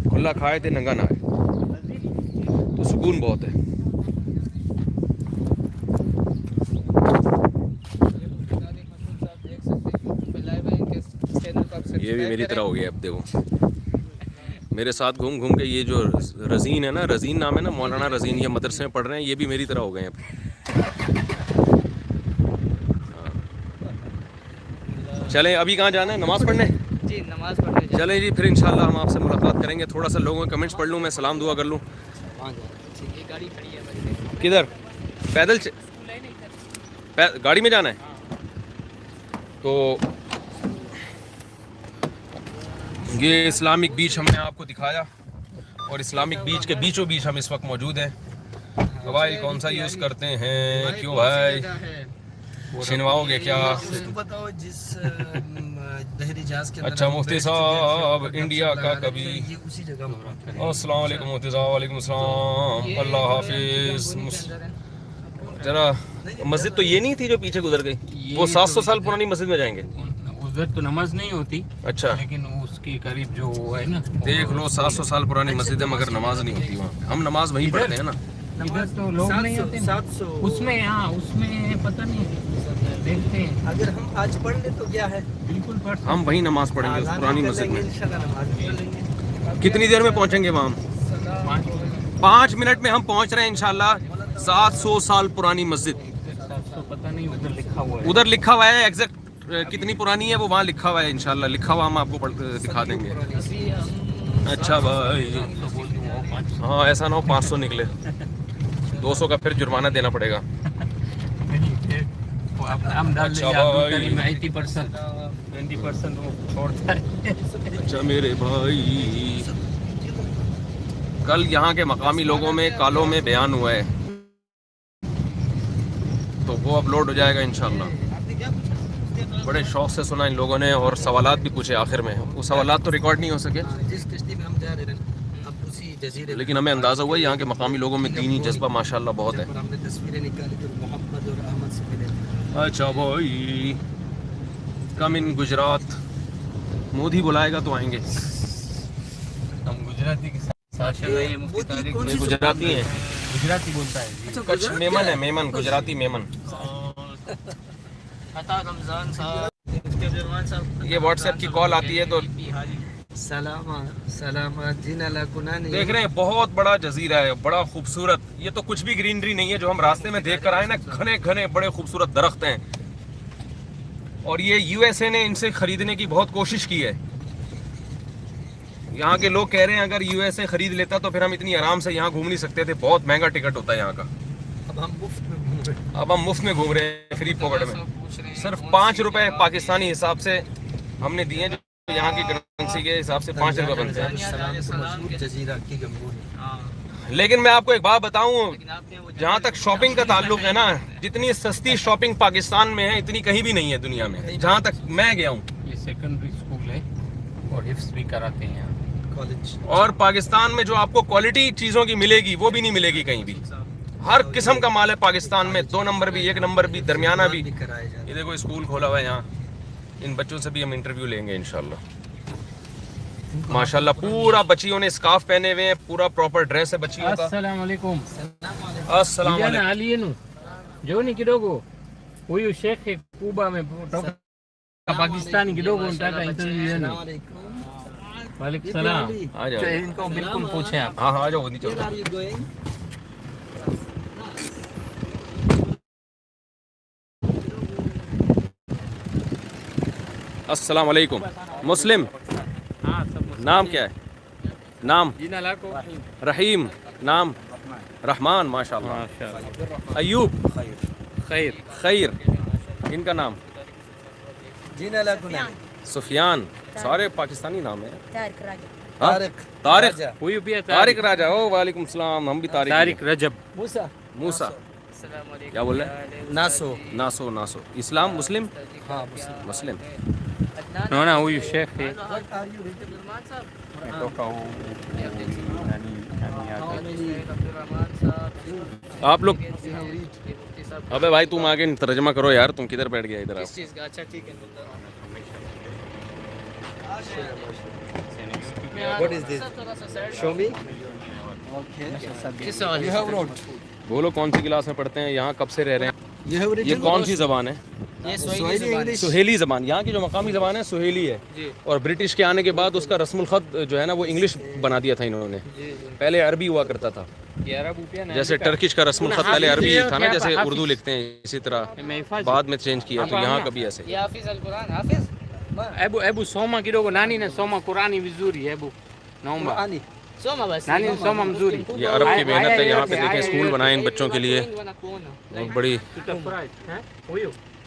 खुला खाए थे नंगा ना आए, तो सुकून बहुत है। ये भी मेरी तरह हो गया। अब देखो मेरे साथ घूम घूम के ये जो रज़ीन है ना, रज़ीन नाम है ना, मौलाना रज़ीन, ये मदरसे में पढ़ रहे हैं। ये भी मेरी तरह हो गए अब। चलें, अभी कहाँ जाना है? नमाज़ पढ़ने? जी, नमाज पढ़ने जा चलें जी, फिर इंशाल्लाह हम आपसे मुलाकात करेंगे। थोड़ा सा लोगों के कमेंट्स पढ़ लूँ, मैं सलाम दुआ कर लूँ। ये गाड़ी खड़ी है भाई। किधर? पैदल गाड़ी में जाना है? तो ये इस्लामिक बीच हमने आपको दिखाया और इस्लामिक बीच के बीचों बीच हम इस वक्त मौजूद हैं। मोबाइल कौन सा यूज़ करते हैं? क्यों भाई छिनवाओगे क्या? बताओ जिस बहरी जहाज के अच्छा मुफ्ती साहब इंडिया का कभी। ये उसी जगह अस्सलाम वालेकुम मुफ्ती साहब। वालेकुम अस्सलाम। अल्लाह हाफिज। जरा मस्जिद तो ये नहीं थी जो पीछे गुजर गई? वो 700 साल पुरानी मस्जिद में जाएंगे? उधर तो नमाज नहीं होती, अच्छा लेकिन उसके करीब जो है ना, देख लो 700 साल पुरानी मस्जिद है मगर नमाज नहीं होती वहाँ। हम नमाज वहीं पढ़ते हैं ना। इधर तो लोग नहीं होते ना। 700 उसमें, हाँ उसमें पता नहीं, देखते हैं। अगर हम आज पढ़ ले तो क्या है, बिल्कुल पढ़ सकते हम वहीं नमाज पढ़ेंगे उस आज़ान पुरानी कर मस्जिद लेंगे, में। इंशाल्लाह नमाज भी पढ़ लेंगे। कितनी देर में पहुँचेंगे वहाँ? हैं। 5 मिनट में हम पहुँच रहे हैं इंशाल्लाह। 700 साल पुरानी मस्जिद, 700 पता नहीं, उधर लिखा हुआ है। उधर लिखा हुआ है एग्जैक्ट कितनी पुरानी है वो वहाँ लिखा हुआ है। इंशाल्लाह लिखा हुआ हम आपको दिखा देंगे। अच्छा भाई, हाँ ऐसा ना हो 500 निकले, 200 का फिर जुर्माना देना पड़ेगा। हम डाल अच्छा देंगे अब्दुल भाई। करीम 80%, 20% वो छोड़ता है। अच्छा मेरे भाई, कल यहाँ के मकामी लोगों में कालों में बयान हुआ है तो वो अपलोड हो जाएगा इंशाल्लाह। बड़े शौक से सुना इन लोगों ने और सवालात भी पूछे आखिर में। वो सवालात तो रिकॉर्ड नहीं हो सके, जिस कश्ती में हम जा रहे हैं अब उसी जजीरे लेकिन हमें अंदाज़ा हुआ यहाँ के मकामी लोगों में दीनी जज्बा माशाल्लाह बहुत है। पर हमने तस्वीरें निकाली तो मोहम्मद और अहमद से मिले थे। अच्छा भाई, कम इन गुजरात, मोदी बुलाएगा तो आएंगे। हम गुजराती के साथ ये मुफ्ती तारिक ये गुजराती हैं, गुजराती बोलता है। कच्छ मेमन है, मेमन गुजराती मेमन। रमजान साहब, ये व्हाट्सएप की कॉल आती है तो सलामा सलामा जिन अला कुनानी। देख रहे हैं बहुत बड़ा जजीरा है, बड़ा खूबसूरत। ये तो कुछ भी ग्रीनरी नहीं है जो हम रास्ते में देख कर आए ना, घने घने बड़े खूबसूरत दरख्त हैं। और ये यूएसए ने इनसे खरीदने की बहुत कोशिश की है। यहाँ के लोग कह रहे हैं अगर यूएसए खरीद लेता तो फिर हम इतनी आराम से यहाँ घूम नहीं सकते थे, बहुत महंगा टिकट होता है यहाँ का। अब हम मुफ्त में घूम रहे हैं। अब हम मुफ्त में घूम रहे हैं, फ्री पॉकेट में। सिर्फ 5 रुपए पाकिस्तानी हिसाब से हमने दिए, जो यहाँ की करेंसी के हिसाब से 5 रुपए बनते हैं। सलाम को मशहूर जजीरा की गंगोली। लेकिन मैं आपको एक बात बताऊं, जहाँ तक शॉपिंग का ताल्लुक है ना, जितनी सस्ती शॉपिंग पाकिस्तान में है इतनी कहीं भी नहीं है दुनिया में, जहाँ तक मैं गया हूँ। ये सेकेंडरी स्कूल है और हिफ्स भी कराते हैं यहाँ। कॉलेज और पाकिस्तान में जो आपको क्वालिटी चीज़ों की मिलेगी वो भी नहीं मिलेगी कहीं भी। हर किस्म का माल है पाकिस्तान में, 2 नंबर भी, 1 नंबर भी, दरमियाना भी। कराए जाते ये देखो स्कूल खोला हुआ है यहाँ, इन बच्चों से भी हम इंटरव्यू लेंगे इंशाल्लाह। माशाल्लाह पूरा बच्चियों ने स्कार्फ पहने हुए हैं, पूरा प्रॉपर ड्रेस है बच्चियों का। अस्सलाम वालेकुम। अस्सलाम Vijana वालेकुम। alienu. Joni kidogo. Huyu shekhe Kuba ametoka Pakistani kidogo, nataka interview yenu. वालेकुम सलाम। आ जाओ। इनको बिल्कुल पूछे आप। हाँ हाँ आ जाओ नीचे। Where are you going? अस्सलाम वालेकुम। मुस्लिम हाँ सब नाम क्या है? नाम जीना लाको। रहीम, नाम रहमान, माशाल्लाह। माशाल्लाह। अयूब, खैर। खैर, इनका नाम जिन अला कुनानी। सुफियान, सारे पाकिस्तानी नाम है। तारिक राजा। हाँ? तारिक तारिक राजा। हुyu pia तारिक राजा। ओ वालेकुम सलाम, हम भी तारिक तारिक रजब। मूसा मूसा। क्या बोल रहे हैं? नासो। नासो, नासो। इस्लाम मुस्लिम, हाँ मुस्लिम। मुस्लिम। naona huyu shekhe What are you reading? ametoka nani yake। आप लोग, अबे भाई तुम आगे तर्जमा करो यार, तुम किधर बैठ गया इधर? आप किस चीज़ का? अच्छा ठीक है। What is this? Show me. किस सवाल? You have wrote. बोलो कौन सी क्लास में पढ़ते हैं, यहाँ कब से रह रहे हैं? You have ये written. कौन सी जबान है? ये Swahili English. सुहेली जबान। यहाँ की जो मकामी जबान है सुहेली है। और ब्रिटिश के आने के बाद उसका रस्मुल खत जो है ना वो इंग्लिश बना दिया था इन्होंने। पहले अरबी हुआ करता था, जैसे टर्किश का रस्मुल खत पहले अरबी था ना, जैसे उर्दू लिखते हैं, इसी तरह बाद में चेंज किया। तो यहाँ कभी ऐसे ये हाफिज अल कुरान हाफिज hebu soma kidogo, nani nasoma Qurani vizuri, hebu naomba Qurani. Soma बस nani soma mzuri। ये अरब की मेहनत है। यहाँ पे देखें स्कूल बनाए इन बच्चों के लिए, wanakuona बहुत बड़ी। tutafurahi huyu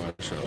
माशाल्लाह।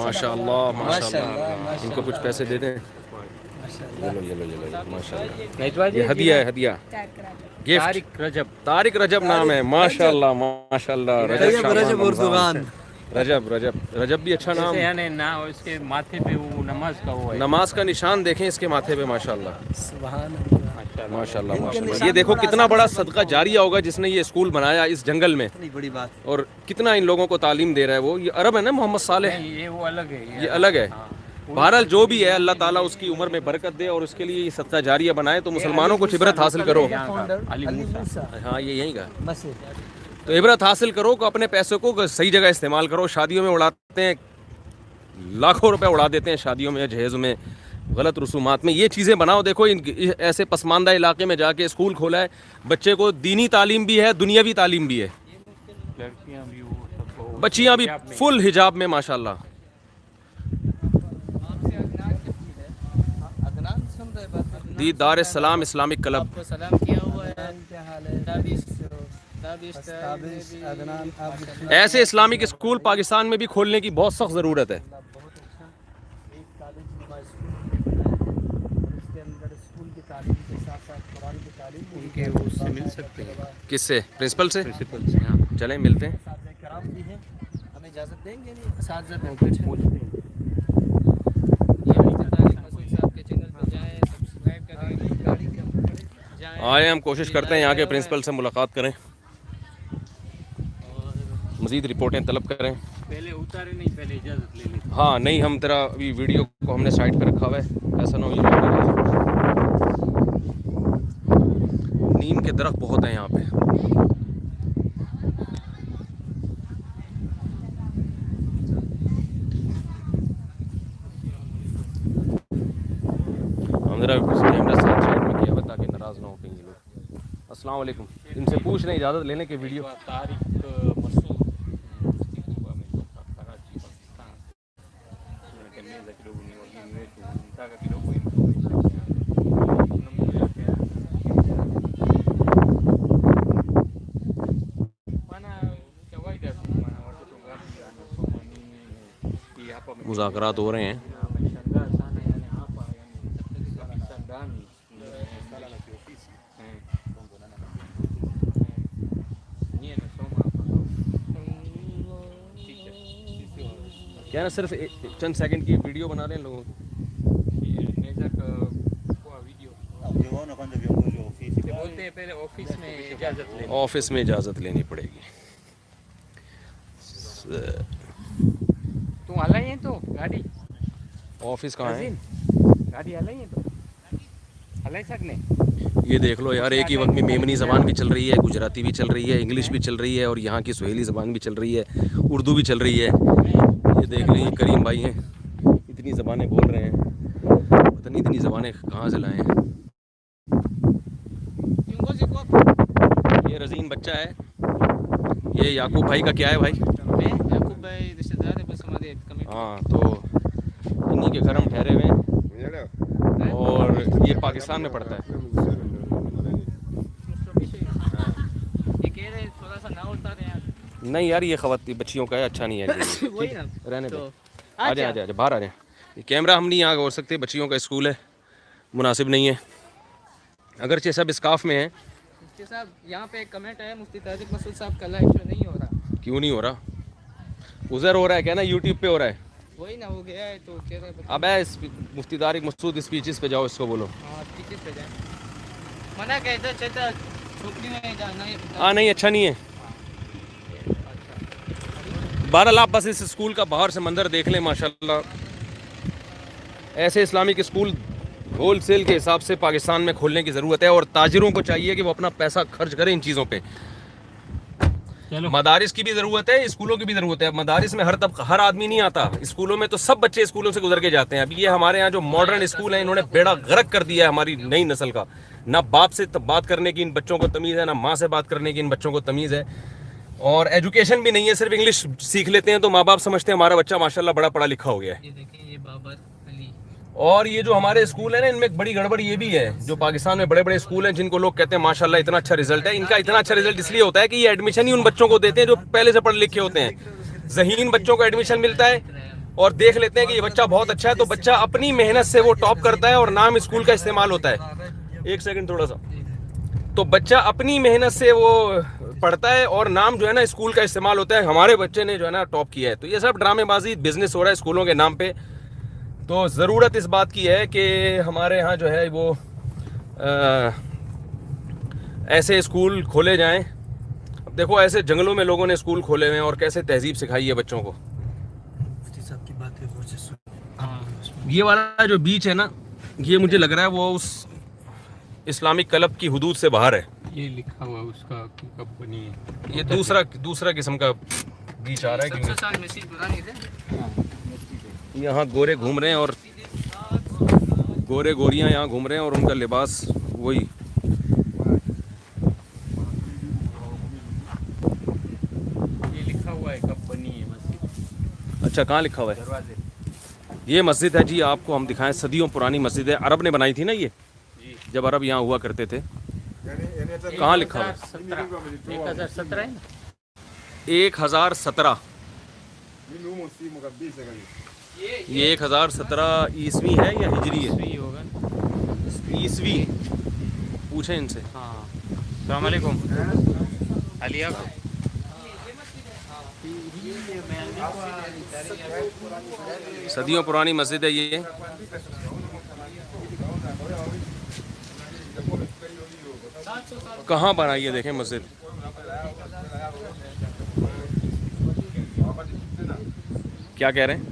माशाल्लाह, माशाल्लाह। माशाल्लाह। इनको कुछ पैसे दे दें। माशाल्लाह। ये लो, माशाल्लाह। नेतवा जी, ये हदिया है, हदिया, गिफ्ट। तारिक रजब। तारिक रजब नाम है। माशाल्लाह, माशाल्लाह। रजब, रजब शाबान, उर्दुगान। रजब भी अच्छा नाम जैसे है। यानी ना इसके माथे पे वो नमाज का वो है। नमाज का निशान देखें इसके माथे पे। माशाल्लाह, सुभान अल्लाह। माशाल्लाह, इनके माशाल्लाह। निशान ये देखो बड़ा कितना आसान बड़ा है, सदका जारिया होगा जिसने ये स्कूल बनाया इस जंगल में, इतनी बड़ी बात। और कितना इन लोगों को तालीम दे रहा है। वो ये अरब है ना, मोहम्मद सालेह, नहीं, ये वो अलग है। ये अलग है। हाँ। बहरहाल जो भी है, अल्लाह ताला उसकी उम्र में बरकत दे और उसके लिए ये सदका जारिया बनाए। तो मुसलमानों को इबरत हासिल करो। अली मूसा। हाँ, ये यहीं का। बस तो इबरत हासिल करो कि अपने पैसों को सही जगह इस्तेमाल करो। शादियों में उड़ाते हैं, लाखों रुपए उड़ा देते हैं शादियों में, जहेज़ में, गलत रसूमात में। ये चीज़ें बनाओ। देखो इन ऐसे पसमानदा इलाके में जाके स्कूल खोला है, बच्चे को दीनी तालीम भी है, दुनियावी तालीम भी है। लड़कियां भी वो सबको बच्चियाँ भी फुल हिजाब में माशाल्लाह। अदनान सुन रहे बात। दीदार सलाम इस्लामिक क्लब। आपको सलाम किया हुआ है। क्या हाल है? दाबिश ताबिश अदनान आप ऐसे इस्लामिक स्कूल पाकिस्तान में भी खोलने की बहुत सख्त ज़रूरत है। बहुत अच्छा एक कॉलेज नुमा स्कूल इसके अंदर स्कूल की तालीम के साथ साथ कुरान की तालीम उनके उससे मिल सकते हैं, किससे? प्रिंसिपल से। प्रिंसिपल से। हाँ, चलें मिलते हैं। साथ कराम भी हैं। हमें इजाज़त देंगे नहीं साथ कुछ पूछते हैं। ये मुफ्ती तारिक मसूद साहब के चैनल पर जाएं, सब्सक्राइब करें, गाड़ी के अंदर जाएं। आए हम कोशिश करते हैं यहाँ के प्रिंसिपल से मुलाकात करें, मज़ीद रिपोर्टें तलब करें। पहले उतारे नहीं, पहले इजाज़त ले ली। हाँ नहीं, हम तेरा अभी वीडियो को हमने साइड पे रखा हुआ है, ऐसा ना हो। नीम के दरख्त बहुत हैं यहाँ पे। हम जरा कैमरा साइड में किया हुआ ताकि नाराज़ ना हो कहीं लोग। अस्सलाम वालेकुम। इनसे पूछ लें इजाज़त लेने के video. Tariq Masood Karachi Pakistan meza kidogo ni wageni wetu, nataka kidogo information. Bana kawaida tu bana, watoto ngapi anasoma nini, hii hapa मुज़ाकरात हो रहे हैं। ameshangaa sana yani hapa yani kabisa ndani ni sala la kiofisi nyie nasoma hapa क्या ना, सिर्फ चंद second की video बना रहे हैं लोग। inaweza kwa video बोलते हैं पहले ऑफिस में इजाजत लेनी। ऑफिस में इजाज़त लेनी पड़ेगी। तू हलाई है तो गाड़ी ऑफिस कहाँ है? गाड़ी हलाई है तो हलाई सकने। ये देख लो यार, एक ही वक्त में मेमनी ज़बान भी चल रही है, गुजराती भी चल रही है, इंग्लिश भी चल रही है, और यहाँ की सुहेली ज़बान भी चल रही है, उर्दू भी चल रही है। ये देख लीजिए करीम भाई हैं, इतनी ज़बानें बोल रहे हैं, पता नहीं इतनी ज़बानें कहाँ से लाए हैं। ये रज़ीन बच्चा है, ये याकूब भाई का क्या है भाई? याकूब भाई रिश्तेदार है, बस हमारे कमेटी। हाँ, तो इन्हीं के घर हम ठहरे हुए हैं, और ये पाकिस्तान में पढ़ता है। ये कह रहे थोड़ा सा ना उतारे यार। नहीं यार, ये खवाती बच्चियों का है, अच्छा नहीं है। वही ना रहने दो, तो आ जाए बाहर आ जाए। ये कैमरा हम नहीं यहाँ हो सकते, बच्चियों का स्कूल है, मुनासिब नहीं है, अगरचे सब स्काफ में है। मुफ्ती साहब यहाँ पे एक कमेंट है, मुफ्ती तारिक मसूद साहब का लाइव शो नहीं हो रहा। क्यों नहीं हो रहा? उधर हो रहा है क्या ना, यूट्यूब पे हो रहा है। वही ना हो गया है, तो कह रहे हैं अब मुफ्ती तारिक मसूद स्पीचेस पे जाओ, इसको बोलो। हाँ टिकट पे जाए। मना कहता चलता छोकरी में जाना है। हाँ नहीं, अच्छा नहीं है। बहरहाल आप बस इस स्कूल का बाहर से मंजर देख लें, माशाल्लाह ऐसे इस्लामिक स्कूल होलसेल के हिसाब से पाकिस्तान में खोलने की ज़रूरत है, और ताजिरों को चाहिए कि वो अपना पैसा खर्च करें इन चीज़ों पे। मदारिस की भी ज़रूरत है, स्कूलों की भी ज़रूरत है। मदारिस में हर आदमी नहीं आता, स्कूलों में तो सब बच्चे स्कूलों से गुजर के जाते हैं। अभी ये हमारे यहाँ जो मॉडर्न स्कूल हैं, इन्होंने बेड़ा गर्क कर दिया है हमारी नई नस्ल का। ना बाप से बात करने की इन बच्चों को तमीज़ है, ना माँ से बात करने की इन बच्चों को तमीज़ है, और एजुकेशन भी नहीं है। सिर्फ इंग्लिश सीख लेते हैं तो माँ बाप समझते हैं हमारा बच्चा माशाल्लाह बड़ा पढ़ा लिखा हो गया है। ये देखिए, ये बाबर अली। और ये जो हमारे स्कूल है ना, इनमें एक बड़ी गड़बड़ ये भी है, जो पाकिस्तान में बड़े बड़े स्कूल हैं जिनको लोग कहते हैं माशाल्लाह इतना अच्छा रिजल्ट है, इनका इतना अच्छा रिजल्ट इसलिए होता है कि ये एडमिशन ही उन बच्चों को देते हैं जो पहले से पढ़े लिखे होते हैं। ज़हीन बच्चों को एडमिशन मिलता है और देख लेते हैं कि ये बच्चा बहुत अच्छा है, तो बच्चा अपनी मेहनत से वो टॉप करता है और नाम स्कूल का इस्तेमाल होता है। एक सेकंड थोड़ा सा। तो बच्चा अपनी मेहनत से वो पढ़ता है और नाम जो है ना स्कूल का इस्तेमाल होता है। हमारे बच्चे ने जो है ना टॉप किया है। तो ये सब ड्रामेबाजी बिजनेस हो रहा है स्कूलों के नाम पे। तो ज़रूरत इस बात की है कि हमारे यहाँ जो है वो ऐसे स्कूल खोले जाएं। अब देखो ऐसे जंगलों में लोगों ने स्कूल खोले हुए हैं और कैसे तहजीब सिखाई है बच्चों को। ये वाला जो बीच है ना, ये मुझे लग रहा है वो उस इस्लामिक क्लब की हुदूद से बाहर है। ये लिखा हुआ उसका कब बनी है। ये दूसरा किस्म का बीच आ रहा है, क्योंकि यहाँ गोरे घूम रहे हैं और गोरे गोरियाँ यहाँ घूम रहे हैं और उनका लिबास वही। ये लिखा हुआ है कब बनी है मस्जिद। अच्छा, कहाँ लिखा हुआ है? ये मस्जिद है जी, आपको हम दिखाएं, सदियों पुरानी मस्जिद है। अरब ने बनाई थी ना ये, जब अरब यहाँ हुआ करते थे। कहाँ लिखा हुआ है? 1017 है ना? 1017। ये 1017 ईस्वी है या हिजरी है? ईस्वी होगा। ईस्वी पूछें इनसे। हाँ, अस्सलाम वालेकुम। अलिया को सदियों पुरानी मस्जिद है ये। कहाँ बनाई है देखें मस्जिद। क्या कह रहे हैं?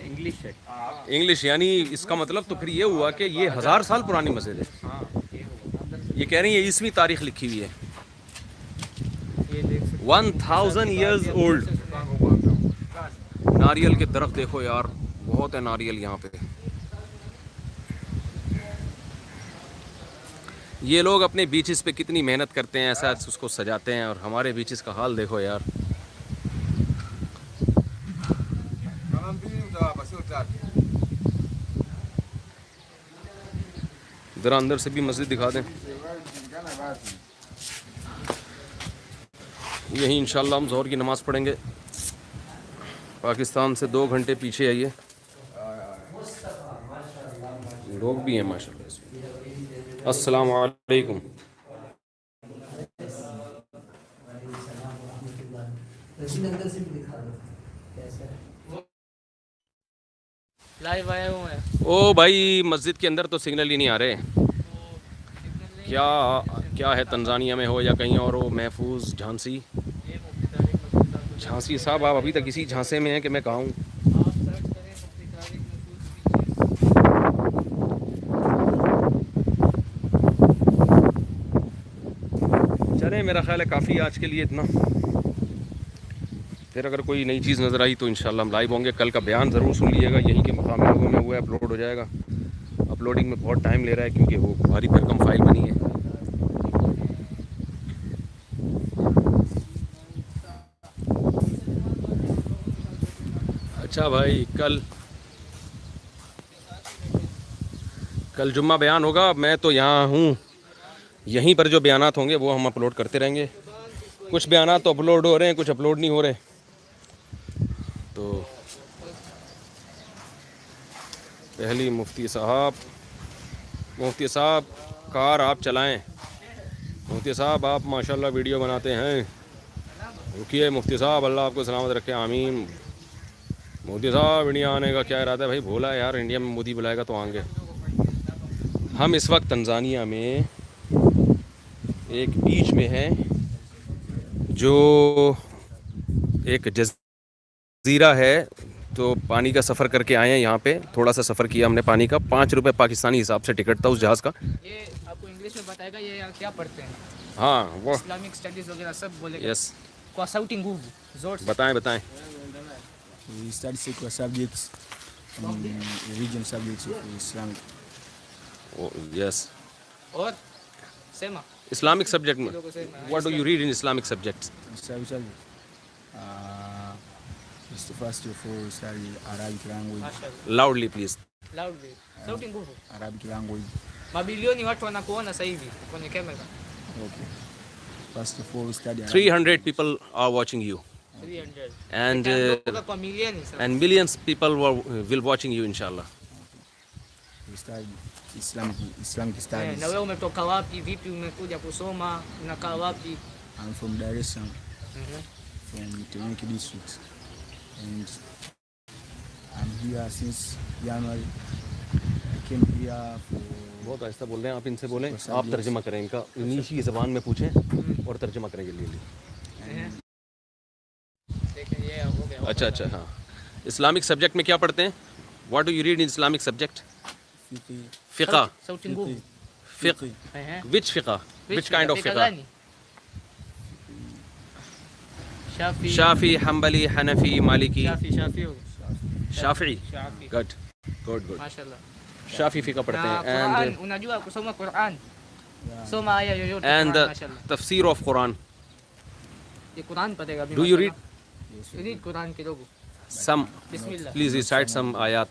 इंग्लिश है। इंग्लिश, यानी इसका मतलब तो फिर ये हुआ कि ये 1000 साल पुरानी मस्जिद है। ये कह रही है ईस्वी तारीख लिखी हुई है, 1000 ईयर्स ओल्ड। नारियल के दरख्त देखो यार, बहुत है नारियल यहाँ पे। ये लोग अपने बीचेस पे कितनी मेहनत करते हैं, ऐसा उसको सजाते हैं, और हमारे बीचेस का हाल देखो यार। जरा अंदर से भी मस्जिद दिखा दें। यही इंशाल्लाह हम ज़ोहर की नमाज़ पढ़ेंगे। पाकिस्तान से 2 घंटे पीछे है ये। लोग भी हैं माशाल्लाह। अस्सलाम वालेकुम। लाइव आया हुआ है। ओ भाई, मस्जिद के अंदर तो सिग्नल ही नहीं आ रहे। क्या है, तंजानिया में हो या कहीं और हो, महफूज झांसी। झांसी साहब, आप अभी तक इसी झांसे में हैं कि मैं कहाँ हूँ? चले, मेरा ख्याल है काफ़ी आज के लिए इतना। फिर अगर कोई नई चीज़ नज़र आई तो इंशाल्लाह हम लाइव होंगे। कल का बयान ज़रूर सुन लीजिएगा, यहीं के मकामी लोगों में हुआ है, अपलोड हो जाएगा। अपलोडिंग में बहुत टाइम ले रहा है क्योंकि वो भारी भरकम फाइल बनी है। अच्छा भाई, कल जुम्मा बयान होगा। मैं तो यहाँ हूँ, यहीं पर जो बयानात होंगे वो हम अपलोड करते रहेंगे। कुछ बयानात तो अपलोड हो रहे हैं, कुछ अपलोड नहीं हो रहे। तो पहली मुफ्ती साहब कार आप चलाएं। मुफ्ती साहब, आप माशाल्लाह वीडियो बनाते हैं। रुकिए मुफ्ती साहब, अल्लाह आपको सलामत रखे, आमीन। मोदी साहब, इंडिया आने का क्या इरादा है? भाई भोला है यार, इंडिया में मोदी बुलाएगा तो आएंगे। हम इस वक्त तंजानिया में एक बीच में हैं जो एक जजीरा है, तो पानी का सफ़र करके आए हैं यहाँ पे। थोड़ा सा सफ़र किया हमने पानी का। 5 रुपये पाकिस्तानी हिसाब से टिकट था उस जहाज़ का। ये आपको इंग्लिश में बताएगा ये यहाँ क्या पढ़ते हैं, हाँ वो इस्लामिक स्टडीज वगैरह सब बोलेगा। यस, क्वासाउटिंग जोर से बताएं बताएं। We study secular subjects, religion subjects of Islam. Yes, और सेमा इस्लामिक सब्जेक्ट में लोगों से what do you read in Islamic subjects? Islamic subjects. It's the first of all study Arabic language. माशाल्लाह loudly please. loudly sauti nguvu. Arabic language. Mabilioni watu wanakuona sasa hivi kwenye kamera. Okay. First of all study Arabic. 300 people are watching you 300 and kutoka kwa milioni sasa. and millions people will watching you inshallah. We study Islamic studies. Na wewe umetoka wapi, vipi umekuja kusoma, unakaa wapi? I'm from Dar es Salaam, from Temeke district, and I'm here since January. I came here for बहुत आहिस्ता बोल रहे हैं आप, इनसे बोलें, आप तर्जुमा करें इनका, इन्हीं की ज़बान में पूछें और तर्जुमा करें जल्दी। देखिए ये हो गया। अच्छा अच्छा, हाँ। इस्लामिक सब्जेक्ट में क्या पढ़ते हैं? What do you read in Islamic subject? fiqh. फ़िक़ा। sauti nguvu. फ़िक़ विच फ़िक़ा? विच काइंड ऑफ फ़िक़ा? शाफी शाफी, हम्बली, हनफी, मालिकी, शाफी शाफी। शाफी गुड गुड गुड। माशाल्लाह। शाफी फ़िक़ा पढ़ते Na हैं Quran, and unajua kusoma Quran? Soma aya yoyote and Quran, mashallah. तफसीर ऑफ कुरान। ये कुरान पढ़ेगा अभी। Do you read? माशाल्लाह। read Quran किdogo? Some Bismillah. please recite some ayat.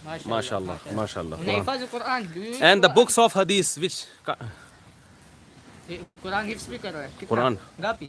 Mashallah, mashallah. Unahifadhi Quran? Do you read And the Quran? books of hadith which Quran hifz भी कर रहा है? कितना? Quran. Ngapi?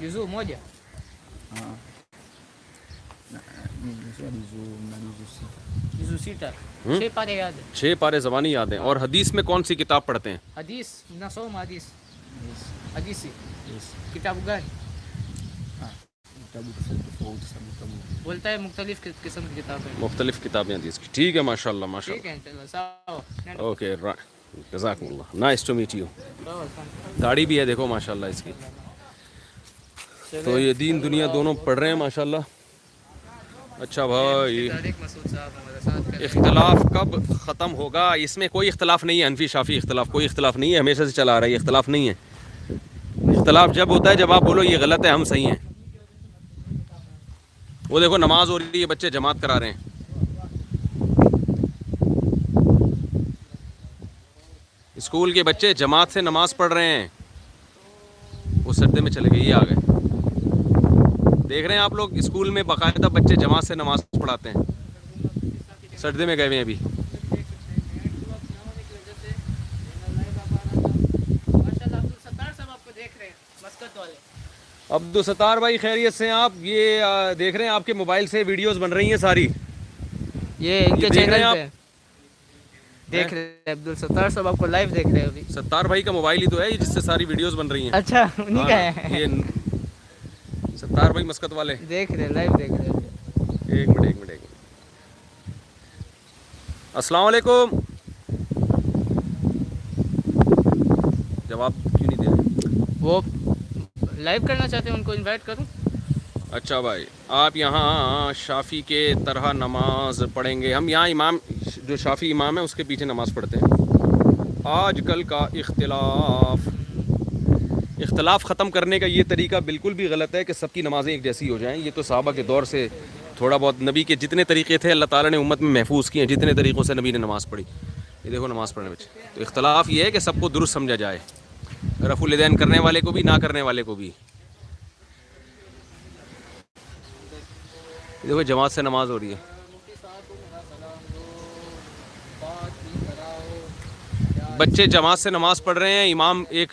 Juzuu moja. Juzuu sita. छह पारे याद है। 6 पारे ज़बानी याद हैं। और हदीस में कौन सी किताब पढ़ते हैं? Hadis, nasoma hadis. Hadisi. Kitabu gani? kitabu tofauti sana kitabu बोलता है मुख्तलिफ किस्म की किताबें। मुख्तलिफ किताबें हदीस की। ठीक है, माशाल्लाह ठीक माशाल्लाह। है चलो सावा। ओके, जज़ाकुमुल्लाह, नाइस टू मीट यू। सावा, दाढ़ी भी है देखो माशाल्लाह इसकी। तो ये दीन दुनिया दोनों पढ़ रहे हैं माशाल्लाह। अच्छा भाई, तारिक मसूद साहब हमारे साथ कर रहे हैं। इख्तलाफ कब ख़त्म होगा? इसमें कोई इख्तलाफ नहीं है, हनफी शाफी इख्तलाफ कोई इख्तलाफ नहीं है, हमेशा से चला आ रहा है, ये इख्तलाफ नहीं है। इख्तलाफ जब होता है जब आप बोलो ये गलत है हम सही हैं। वो देखो नमाज हो रही है, बच्चे जमात करा रहे हैं। स्कूल के बच्चे जमात से नमाज पढ़ रहे हैं। वो सर्दे में चले गए, ये आ गए। देख रहे हैं आप लोग, स्कूल में बाकायदा बच्चे जमात से नमाज पढ़ाते हैं। सर्दे में गए हुए हैं अभी। माशाल्लाह अब्दुल सत्तार साहब आपको देख रहे हैं, मस्कत वाले। अब्दुल सत्तार भाई खैरियत से हैं आप? ये देख रहे हैं आपके मोबाइल से वीडियोस बन रही हैं सारी। ये इनके देख रहे चैनल हैं पे देख रहे हैं। अब्दुल सत्तार साहब आपको लाइव देख रहे हैं अभी। सत्तार भाई का मोबाइल ही तो है जिससे सारी वीडियोस बन रही हैं। अच्छा उन्हीं का हाँ, है। ये सत्तार भाई मस्कत वाले। देख रहे हैं, लाइव देख रहे हैं। एक मिनट। अस्सलाम वालेकुम। जवाब क्यों नहीं दे रहे? वो लाइव करना चाहते हैं, उनको इनवाइट करूं? अच्छा भाई, आप यहाँ शाफी के तरह नमाज पढ़ेंगे? हम यहाँ इमाम जो शाफी इमाम है उसके पीछे नमाज पढ़ते हैं। आजकल का इख्तलाफ ख़त्म करने का ये तरीका बिल्कुल भी गलत है कि सबकी नमाज़ें एक जैसी हो जाएं। ये तो सहाबा के दौर से थोड़ा बहुत, नबी के जितने तरीक़े थे अल्लाह ताला ने उम्मत में महफूज किए हैं, जितने तरीक़ों से नबी ने नमाज़ पढ़ी। ये देखो नमाज़ पढ़ने बच्चे। तो इख्तलाफ ये है कि सबको दुरुस्त समझा जाए, रफ़ुल यदैन करने वाले को भी, ना करने वाले को भी। देखो जमात से नमाज हो रही है। बच्चे जमात से नमाज पढ़ रहे हैं, इमाम एक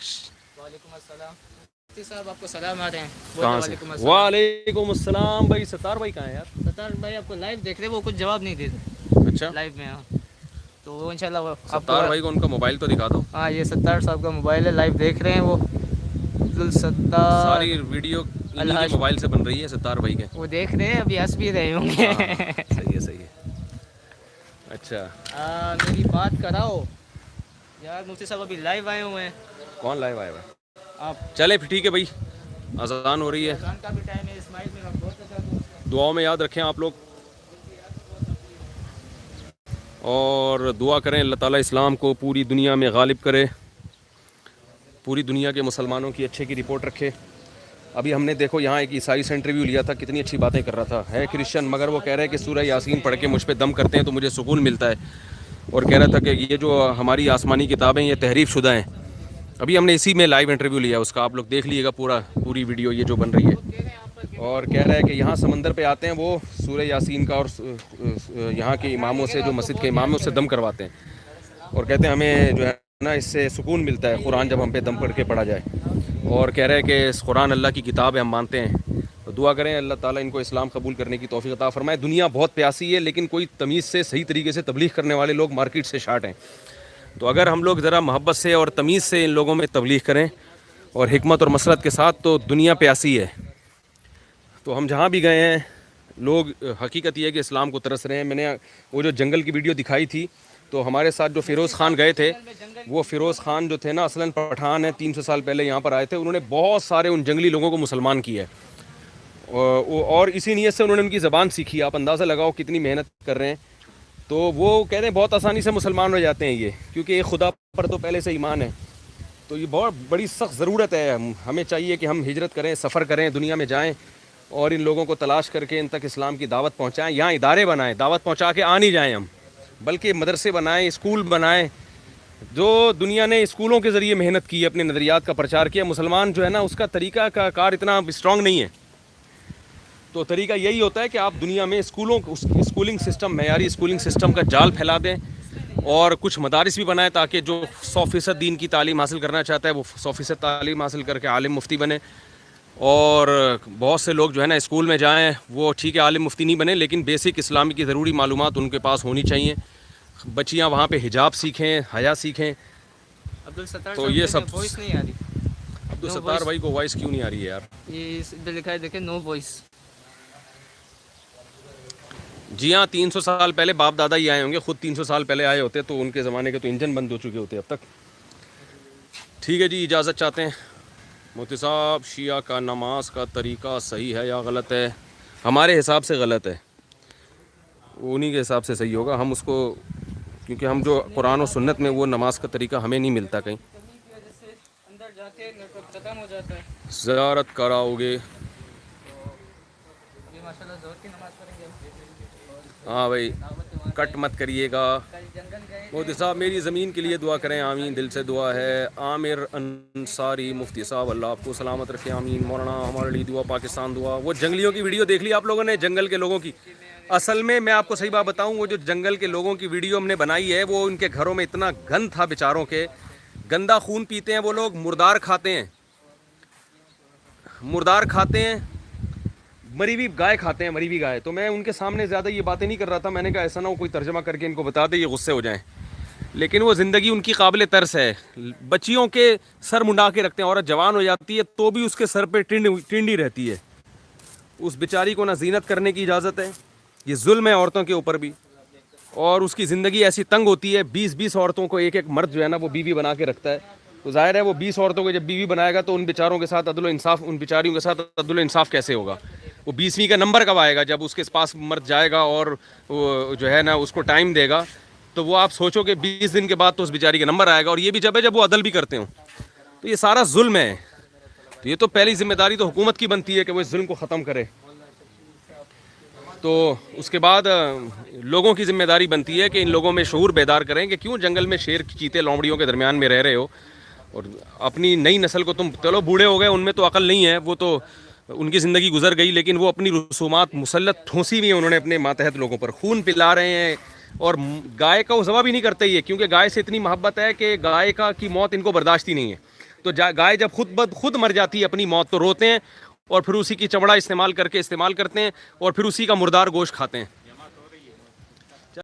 वालेकुम अस्सलाम। मुफ्ती साहब आपको सलाम आ रहे हैं। कहाँ से? वालेकुम अस्सलाम भाई। सत्तार भाई कहाँ है यार? सत्तार भाई आपको लाइव देख रहे हैं, वो कुछ जवाब नहीं दे रहे अच्छा, लाइव में। हाँ तो वो इंशाल्लाह सत्तार भाई को उनका मोबाइल तो दिखा दो। हाँ ये सत्तार साहब का मोबाइल है, लाइव देख रहे हैं वो। अब्दुल सत्तार सारी वीडियो इन्हीं के मोबाइल से बन रही है, सत्तार भाई के। वो देख रहे हैं, अभी हंस भी रहे होंगे। सही है सही है। अच्छा मेरी बात कराओ यार, मुफ्ती साहब अभी लाइव आए हुए हैं। कौन लाइव आया हुआ? आप चले फिर ठीक है भाई, अज़ान हो रही है, अज़ान का भी टाइम है। इस्माइल मेरा बहुत अच्छा दोस्त है। दुआओं में याद रखें आप लोग और दुआ करें अल्लाह ताला इस्लाम को पूरी दुनिया में गालिब करे, पूरी दुनिया के मुसलमानों की अच्छे की रिपोर्ट रखे। अभी हमने देखो यहाँ एक ईसाई से इंटरव्यू लिया था, कितनी अच्छी बातें कर रहा था, है क्रिश्चियन मगर वो कह रहे हैं कि सूरह यासीन पढ़ के मुझ पे दम करते हैं तो मुझे सुकून मिलता है, और कह रहा था कि ये जो हमारी आसमानी किताबें ये तहरीफ शुदा हैं। अभी हमने इसी में लाइव इंटरव्यू लिया उसका, आप लोग देख लीजिएगा पूरी वीडियो ये जो बन रही है। और कह रहा है कि यहाँ समंदर पे आते हैं वो सूरह यासीन का और यहाँ के इमामों से, जो मस्जिद के इमाम हैं उससे दम करवाते हैं और कहते हैं हमें जो है ना इससे सुकून मिलता है कुरान जब हम पे दम करके पढ़ा जाए। और कह रहे हैं कि इस कुरान अल्लाह की किताब है, हम मानते हैं। तो दुआ करें अल्लाह ताला इनको इस्लाम कबूल करने की तौफीक अता फरमाए। दुनिया बहुत प्यासी है लेकिन कोई तमीज़ से सही तरीके से तबलीग करने वाले लोग मार्केट से शार्ट हैं। तो अगर हम लोग ज़रा मोहब्बत से और तमीज़ से इन लोगों में तबलीग करें और हिकमत और मसरत के साथ, तो दुनिया प्यासी है। तो हम जहाँ भी गए हैं लोग हकीकत ये है कि इस्लाम को तरस रहे हैं। मैंने वो जो जंगल की वीडियो दिखाई थी, तो हमारे साथ जो फ़िरोज़ ख़ान गए थे, वो फ़िरोज़ ख़ान जो थे ना असलन पठान है, 300 साल पहले यहाँ पर आए थे। उन्होंने बहुत सारे उन जंगली लोगों को मुसलमान किया है और इसी नीयत से उन्होंने उनकी ज़बान सीखी। आप अंदाज़ा लगाओ कितनी मेहनत कर रहे हैं। तो वो कह रहे हैं बहुत आसानी से मुसलमान हो जाते हैं ये, क्योंकि एक खुदा पर तो पहले से ईमान है। तो ये बहुत बड़ी सख्त ज़रूरत है, हमें चाहिए कि हम हिजरत करें, सफ़र करें, दुनिया में जाएँ और इन लोगों को तलाश करके इन तक इस्लाम की दावत पहुँचाएँ। यहाँ इदारे बनाएँ, दावत पहुँचा के आ नहीं जाएँ हम, बल्कि मदरसे बनाएँ, स्कूल बनाएँ। जो दुनिया ने स्कूलों के ज़रिए मेहनत की, अपने नज़रियात का प्रचार किया, मुसलमान जो है ना उसका तरीका का कार इतना स्ट्रॉन्ग नहीं है। तो तरीका यही होता है कि आप दुनिया में स्कूलिंग सिस्टम, मयारी स्कूलिंग सिस्टम का जाल फैला दें और कुछ मदारिस भी बनाएं ताकि जो 100% दीन की तालीम हासिल करना चाहता है वो 100% तालीम हासिल करके आलिम मुफ्ती बने। और बहुत से लोग जो है ना स्कूल में जाएं, वो ठीक है आलिम मुफ्ती नहीं बने लेकिन बेसिक इस्लामी की ज़रूरी मालूमात उनके पास होनी चाहिए। बच्चियां वहाँ पे हिजाब सीखें, हया सीखें। अब्दुल सत्तार तो ये सब वॉइस नहीं आ रही। अब्दुल सत्तार भाई को वॉइस क्यों नहीं आ रही है यार? ये इस पे लिखा है, देखें, नो वॉइस। जी हाँ, 300 साल पहले बाप दादा ही आए होंगे, खुद 300 साल पहले आए होते तो उनके ज़माने के तो इंजन बंद हो चुके होते अब तक। ठीक है जी, इजाज़त चाहते हैं। मुफ्ती साहब, शिया का नमाज का तरीका सही है या गलत है? हमारे हिसाब से गलत है, उन्हीं के हिसाब से सही होगा। हम उसको, क्योंकि हम जो कुरान और सुन्नत में वो नमाज का तरीका हमें नहीं मिलता कहीं। अंदर जाके खत्म हो जाता है। ज़ियारत कराओगे? माशाल्लाह ज़ोहर की नमाज़ पढ़ेंगे। हाँ भाई, कट मत करिएगा। मुफ्ती साहब मेरी ज़मीन के लिए दुआ करें, आमीन। दिल से दुआ है। आमिर अंसारी, मुफ्ती साहब अल्लाह आपको सलामत रखे, आमीन। मौलाना हमारे लिए दुआ, पाकिस्तान दुआ। वो जंगलियों की वीडियो देख ली आप लोगों ने, जंगल के लोगों की? असल में मैं आपको सही बात बताऊं, वो जो जंगल के लोगों की वीडियो हमने बनाई है, वो उनके घरों में इतना गंद था बेचारों के, गंदा खून पीते हैं वो लोग, मुर्दार खाते हैं, मरी हुई गाय खाते हैं, मरी हुई गाय। तो मैं उनके सामने ज़्यादा ये बातें नहीं कर रहा था। मैंने कहा ऐसा ना हो कोई तर्जमा करके इनको बता दे, ये गुस्से हो जाएं। लेकिन वो ज़िंदगी उनकी काबिल तरस है। बच्चियों के सर मुंडा के रखते हैं, औरत जवान हो जाती है तो भी उसके सर पे टिंडी रहती है। उस बेचारी को ना जीनत करने की इजाज़त है, ये जुल्म है औरतों के ऊपर भी। और उसकी ज़िंदगी ऐसी तंग होती है, 20-20 औरतों को एक मर्द जो है ना वो बीवी बना के रखता है। तो जाहिर है वो 20 औरतों को जब बीवी बनाएगा तो उन बेचारों के साथ अदल इंसाफ, उन बेचारियों के साथ अदल इंसाफ कैसे होगा? वो 20वीं का नंबर कब आएगा? जब उसके पास मर्द जाएगा और वो जो है ना उसको टाइम देगा, तो वो आप सोचो कि 20 दिन के बाद तो उस बेचारी का नंबर आएगा। और ये भी जब है जब वो अदल भी करते हो। तो ये सारा जुल्म है। तो ये तो पहली जिम्मेदारी तो हुकूमत की बनती है कि वो इस जुल्म को ख़त्म करे। तो उसके बाद लोगों की जिम्मेदारी बनती है कि इन लोगों में शऊर बेदार करें कि क्यों जंगल में शेर, चीते, लोमड़ियों के दरमियान में रह रहे हो। और अपनी नई नस्ल को तुम, चलो बूढ़े हो गए, उनमें तो अकल नहीं है, वो तो उनकी ज़िंदगी गुजर गई, लेकिन वो अपनी रसूमात मुसल्लत ठोंसी हुई है उन्होंने अपने मातहत लोगों पर, खून पिला रहे हैं। और गाय का वो जवाब ही नहीं करते ही है, क्योंकि गाय से इतनी मोहब्बत है कि गाय की मौत इनको बर्दाश्त ही नहीं है। तो गाय जब खुद मर जाती है अपनी मौत, तो रोते हैं और फिर उसी की चमड़ा इस्तेमाल करते हैं और फिर उसी का मुर्दार गोश्त खाते हैं।